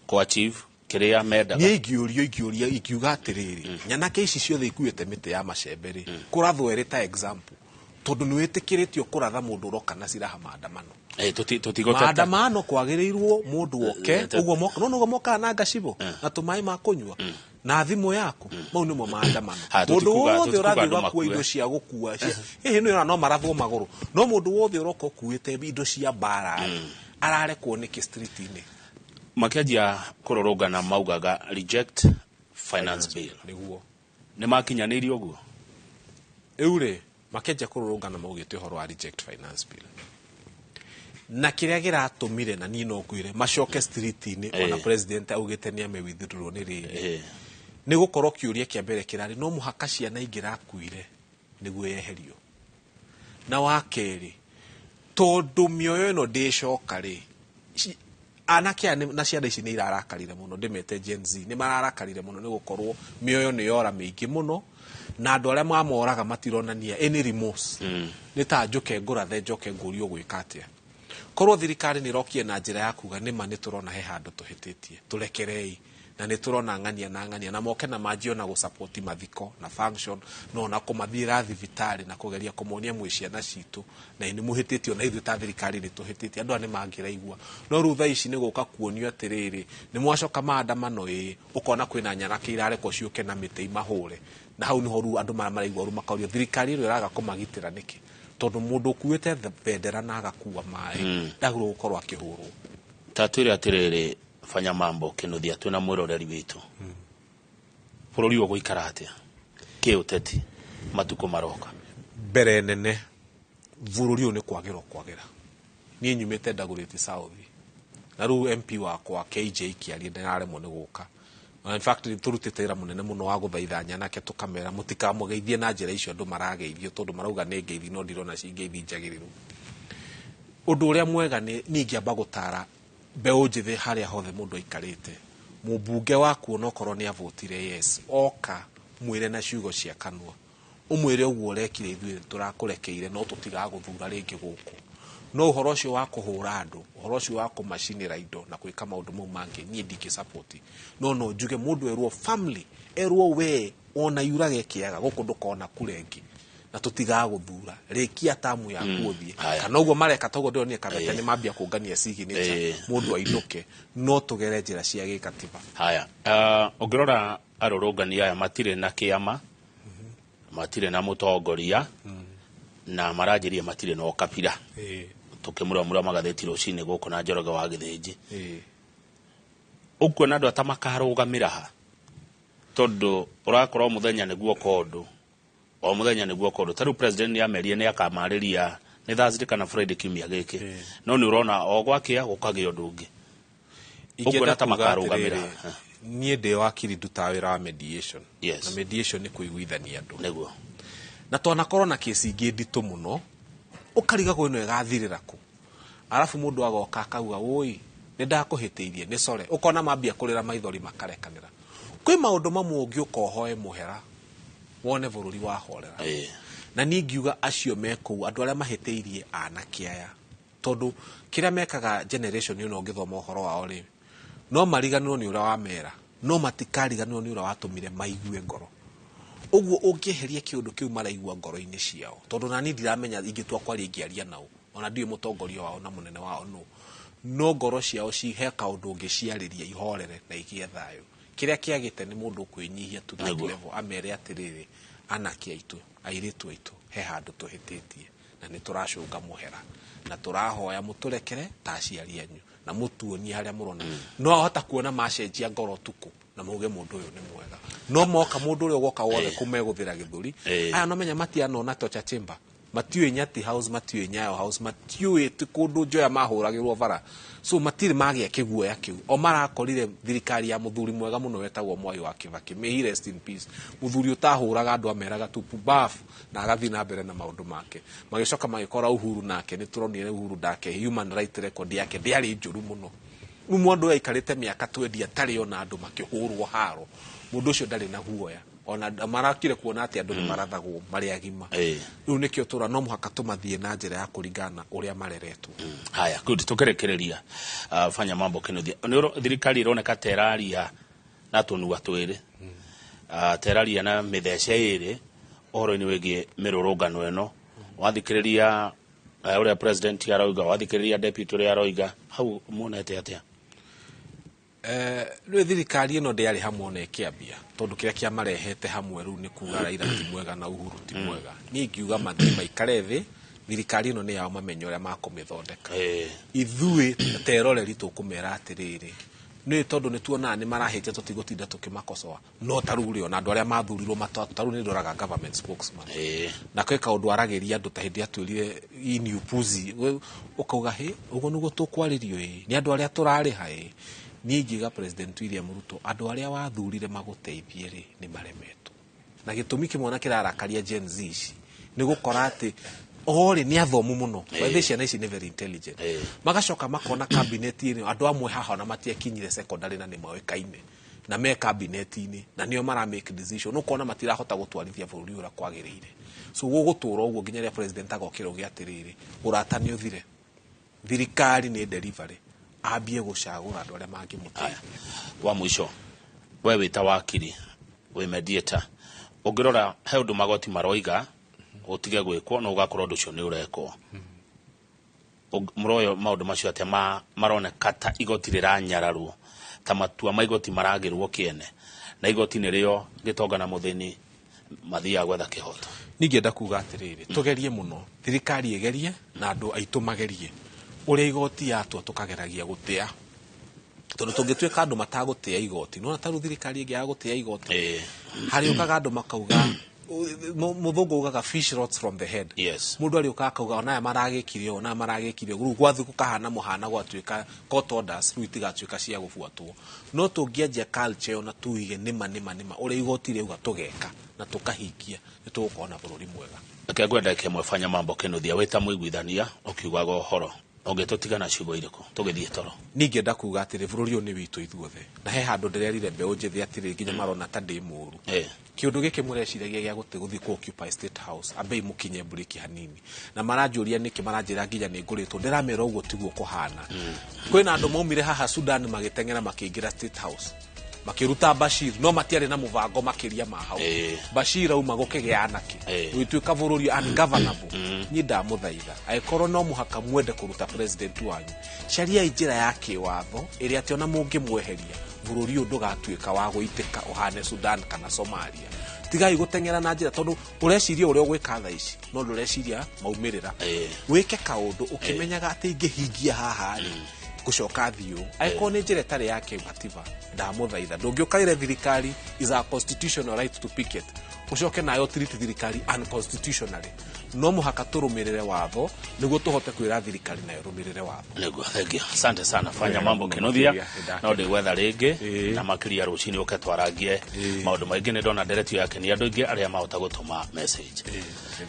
ko achieve kiria menda ni igiuria ikiuga atiriri nyanake ici ciothe ikuite mite ya macembe ri kurathwo eri ta example tondu ni witikiritio kuratha mundu uroka na siraha maandamano tutigoteta maandamano kwagirirwo mundu oke uguo moka no nugo moka na ngacibo na tumai ma kunywa na thimu yaku mau nimo maandamano mundu wothe urathi gakua indo cia gukua hihi no marathwo maguru no mundu wothe uroka kuite indo cia bara arare kuoneke street-ini makiajia kurorongana maugaga reject finance bill niguo ni makinyanirio uguo eure makenja kururungana maugite horo wa reject finance bill na kiria giratumire na ni no kwire macoke street-ini ona president augite ni ame withdraw ni riri ni gukorwo kiuria kia mbere kirari no muhaka ciana ingirakuire niguo yeherio na wakeri tondu mioyo ino ndicoka ri anake na ciana ici ni irarakarire muno ndimete Gen Z ni mararakarire muno ni gukorwo mioyo ni yora mingi muno na andu aria mamoraga matironania any remorse ni ta njoke ngurathe njoke ngurio gwika atia korwo thirikari ni rokie na njira ya kuga ni ma ni turona he handu tuhititie turekerei na ni turona ngania na moke na majio na gusupport mathiko na function no na kumathira thibitari na kugeria kumonia mwishia na citu na ni muhititio na ithu ta thirikari ni tuhititie andu ani mangiraigua no rutha ici ni guka kuonio atiriri ni mwacoka maandamano ukona kwina nyanake irare ko ciuke na mite mahure na hau niho ru andu maraigua ru makario thirikari iro iraga kumagitira niki tondu mundu kuite vendera na agakua mai ndaguru gukorwo akihurwo tatwire atiriri fanya mambo kinuthia twina mwiroreri witu bururi wo guikara atia ki uteti matuko maroka mbere nene bururi uyu ni kwagira ni nyumite Dagoretti South na ru MP wakwa KJ Kiari ndaremwo ni guka in fact turutite ira munene muno wa guthaitha nyanake tukamera mutikamugeithie na njira icio andu marageithio tondu marauga ni ngeithi no ndirona cingeithi njagiriru undu uria mwega ni ningiamba gutara mbeu njithi haria hothe mundu aikarite mubunge waku onokorwo ni avotire yes oka mwire na ciugo cia kanwa umwire uguo rekire ithuĩ turakurekeire no tutigaguthura ringi guku no uhoro ucio wa kuhura andu uhoro ucio wa kumacinira indo na gwika maundu mau mangi nie ndingi support no njuge mundu erwo family erwo we ona yurage kiaga guku ndukona kurengi na tutiga guthura rekia tamu ya kuothie kana uguo mareka togo ndio ni kabete ni mambia kungania signature mundu ainduke no tugere njira cia gikatiba. Haya ungirora arurungani aya matire na kiama matire na mutongoria na maranjirie matire no kapira tukimura magatheti rucini guku na Njoroge wa Githĩnji ukuona andu atamakarugamira ha tondu urakora muthenya niguo kondu o muthenya niguo kondu taru president ni amerie ni akamariria ni Thursday kana Friday kiumia giki no ni urona o gwakia gukagio ndungi ukuona atamakarugamira nie de wakiri ndutawira wa mediation na mediation ni kuiguithania andu niguo na twanakorwo na kesi ingi nditu muno ukariga go ino igathirira ku arafu mundu agoka akauga woi ni ndakuhitiirie ni core ukona mambia kurira maithori makarekanira kwi maundu mamwe ungi ukohoe muhera wone bururi wa horera na ningiuga acio meku andu aria mahitiirie anakiaya tondu kiria mekaga generation ino ngithoma uhoro wao ri no mariganirwo ni uria wa mera no matikariganirwo ni uria watumire maigue ngoro uguo ungiheria kiundu kiu maraigua ngoro-ini ciao tondu nani ndiramenya ingitua kwari ingiaria nao ona ndiye mutongoria wao na munene wao no ngoro ciao cihe kaundu ungiciariria ihorere na igie thayo kiria kiagite ni mundu kwinyihia tu that level amere atiriri anaki aitu airitu aitu he handu tuhititie na ni turacunga muhera na turahoya muturekere ta aciari anyu na mutuoni haria murona no ahota kuona macenjia ngoro tuku na muge mundu uyu ni mwega no moka mundu uyu goka wothe kumeguthira githuri aya no menya matiano na tocha chamber matiwe nyati house matiwe nyayo house matiwe tikundu njoya mahuragirwo bara so matiri magia kiguoya kiu o marakorire thirikari ya muthuri mwega muno wetagwo Mwai wa Kibaki may he rest in peace muthuri utahuraga andu ameraga tupu baf na agathi na mbere na maundu make magicoka magikora Uhuru nake ni turonire Uhuru ndake human right record yake ndiari njuru muno mundu aikarite miaka 20 atari ona andu makihurwo haro mundu ucio ndari na guoya ona marakire kuona ati andu ni marathagwo mari agima riu nikio tura no muhaka tumathie na njira ya kuringana uria mareretwo. Haya good tukerekereria fanya mambo kinuthia thirikari ironeka teraria na tunua twiri teraria na mithece iri oro ni wigie mirurungano eno wathikiriria uria president arauga wathikiriria deputy uria arauga hau muonete atia rwe thirikari ino ndiari hamwe na ikiambia tondu kiria kia marehete hamwe ru ni kuga Raila ti mwega na Uhuru ti mwega ni ngiuga mathi maikare thi thirikari ino ni yao mamenyo ria makumithondeka ithui teroreri tukumera atiriri ni tondu ni tuona ni marahete tutigutinda tukimakosoa no taruri ona andu aria mathurirwo mataru ni ndoraga government spokesman na kweka undu arageria andu ta hindi atwirire new puzi ukauga he ugo nugo tukwaririo ni andu aria turari hai ningiga president William Ruto andu aria wathurire maguteithie ri ni maremetwo na gitumi kimwe kirarakaria Gen Z ni gukora ati ori ni athomu muno wethe ciana ici ni very intelligent magacoka makona cabinet ini andu amwe haha na matiekinyire secondary na ni mawekaine na me cabinet ini na nio mara make decision no kona matirahota gutwarithia bururi ura kwagirire so gugutura uguo nginya ria president agokira ugi atiriri urata ni uthire thirikari ni delivery abie gucagura andu aria mangimuteithia wa mwisho we wita wakiri we mediator ungirora he undu magoti maroiga utige gwikwo no ugakorwo undu ucio ni urekwo muroyo maundu macio ate maroneka ta igoti riranyararwo ta matua maigoti maragirwo kiene na igoti ni rio gitongana muthini mathia gwetha kihoto ningienda kuga atiriri tugerie muno thirikari egerie na andu aitu magerie uria igoti yatwa tukageragia gutia tondu tungitweka andu matagutia igoti no taru thirikari ingi ya gutia igoti hari ukaga andu makauga muthungu ugaga fish rots from the head mundu ari ukaga kauga ona maragikirio na maragikirio guru gwathi kukahana muhana gwatwika court orders ruitigatwika cia gubuatwo no tungienja culture ona tuige nima uria igoti riuga tugeka na tukahikia nitugukona bururi mwega akagwenda kemwe fanya mambo kinuthia weta muiguithania ukiugaga uhoro ongetutigana ciugo iriko tugithie toro ningienda kuga atiri bururi ni witu ithuothe na he handu ndirerire mbeu njithi atiri nginya marona ta ndi muru kiundu giki mureciria gia guthi ku occupy state house ambe mukinye buriki hanini na maranjuria niki maranjira nginya ni nguritwo ndiramera uguo tiguo kuhana kwina andu maumire haha Sudan magitengera makiingira state house makiruta Bashir no matiare na muvango makiria ma hau Bashir uma gukigeanake gwituika bururi ungovernable nyi ndamuthaitha aikorwo no muhaka mwende kuruta president wanyu sharia injira yake watho iri ati ona mungimweheria bururi undu gatuika wa guitika uhane Sudan kana Somalia tigai gutengera na njira tondu ureciria uri ogwika tha ici no ndureciria maumirira wike kaundu ukimenyaga ati ingihingia haha gucoka thiu aiko ni njira tare yake gatiba ndamuthaitha ndungiukaire thirikari is a constitutional right to picket ucoke nayo treat thirikari unconstitutionally no muhaka turumirire watho niguo tuhote kwira thirikari nayo rumirire watho niguo thengia asante sana fanya mambo kinuthia no ndi wetha ringi na makiria rucini uketwarangie maundu maingi ni ndona nderetio yake ni andu ingi aria mahota gutuma message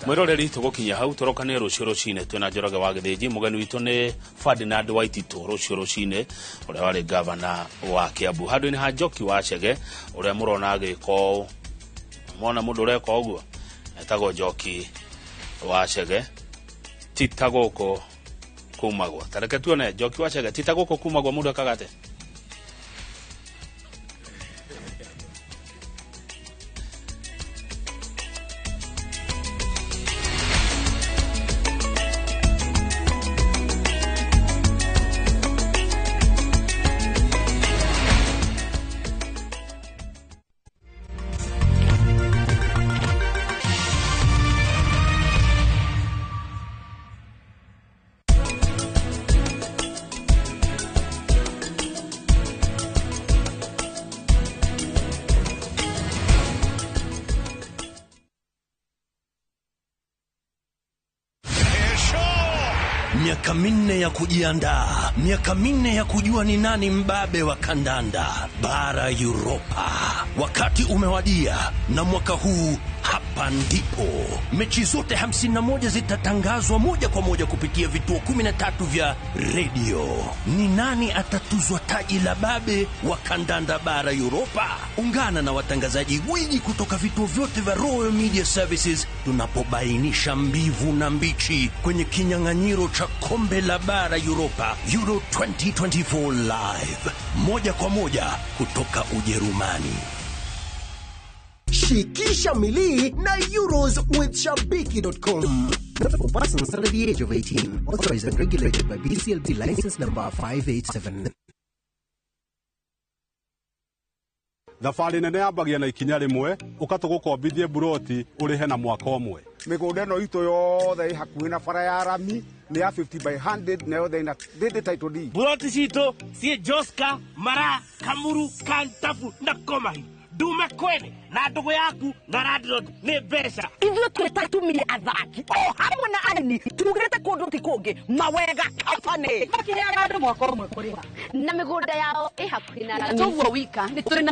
mwiroreri tugukinya hau turokane rucio rucine twina Njoroge wa Githiji mugeni witu ni Ferdinand Waititu rucio rucine uria wari governor wa Kiambu handu ni ha Njoki wa Chege uria murona agiko mona mundu ureka uguo etagwo Njoki wa Chege titagoko kumagwa tareke tuone Njoki wa Chege titagoko kumagwa mundu akagate Miaka minne ya kujiandaa, miaka minne ya kujua ni nani mbabe wa kandanda bara Europa. Wakati umewadia na mwaka huu hapa ndipo mechi zote 51 zitatangazwa moja kwa moja kupitia vituo 13 vya radio. Ni nani atatuzwa taji la babe wa kandanda bara Europa? Ungana na watangazaji gwiji kutoka vituo vyote vya Royal Media Services tunapobainisha mbivu na mbichi kwenye kinyang'anyiro cha kombe la bara Europa Euro 2024 live moja kwa moja kutoka Ujerumani. Shikisha Milii na Euros with Shabiki.com. For persons under the age of 18, authorized and regulated by BCLT license number 587. Thabarĩ nene yambagia na ikinya rimwe ukatugukombithie buroti urihe na mwaka umwe. Migunda ino itu yothe hakuhi na bara ya Rami ni ya 50 by 100 na yothe ina title deed. Buroti cito sie Joska, Mara, Kamuru, Kantafu na Komahi. Dume kwene na ndugu yaku na Radrod ni mbeca. Ithuĩ twĩtatumire athaki o hamwe na arĩmi tugĩrĩte kũndũ ti kũngĩ mawega kabane. Makĩheaga andũ mwaka ũmwe kũrĩha na mĩgũnda yao ĩ hakuhĩ na Rami. Toguo wika nĩ tũrĩ na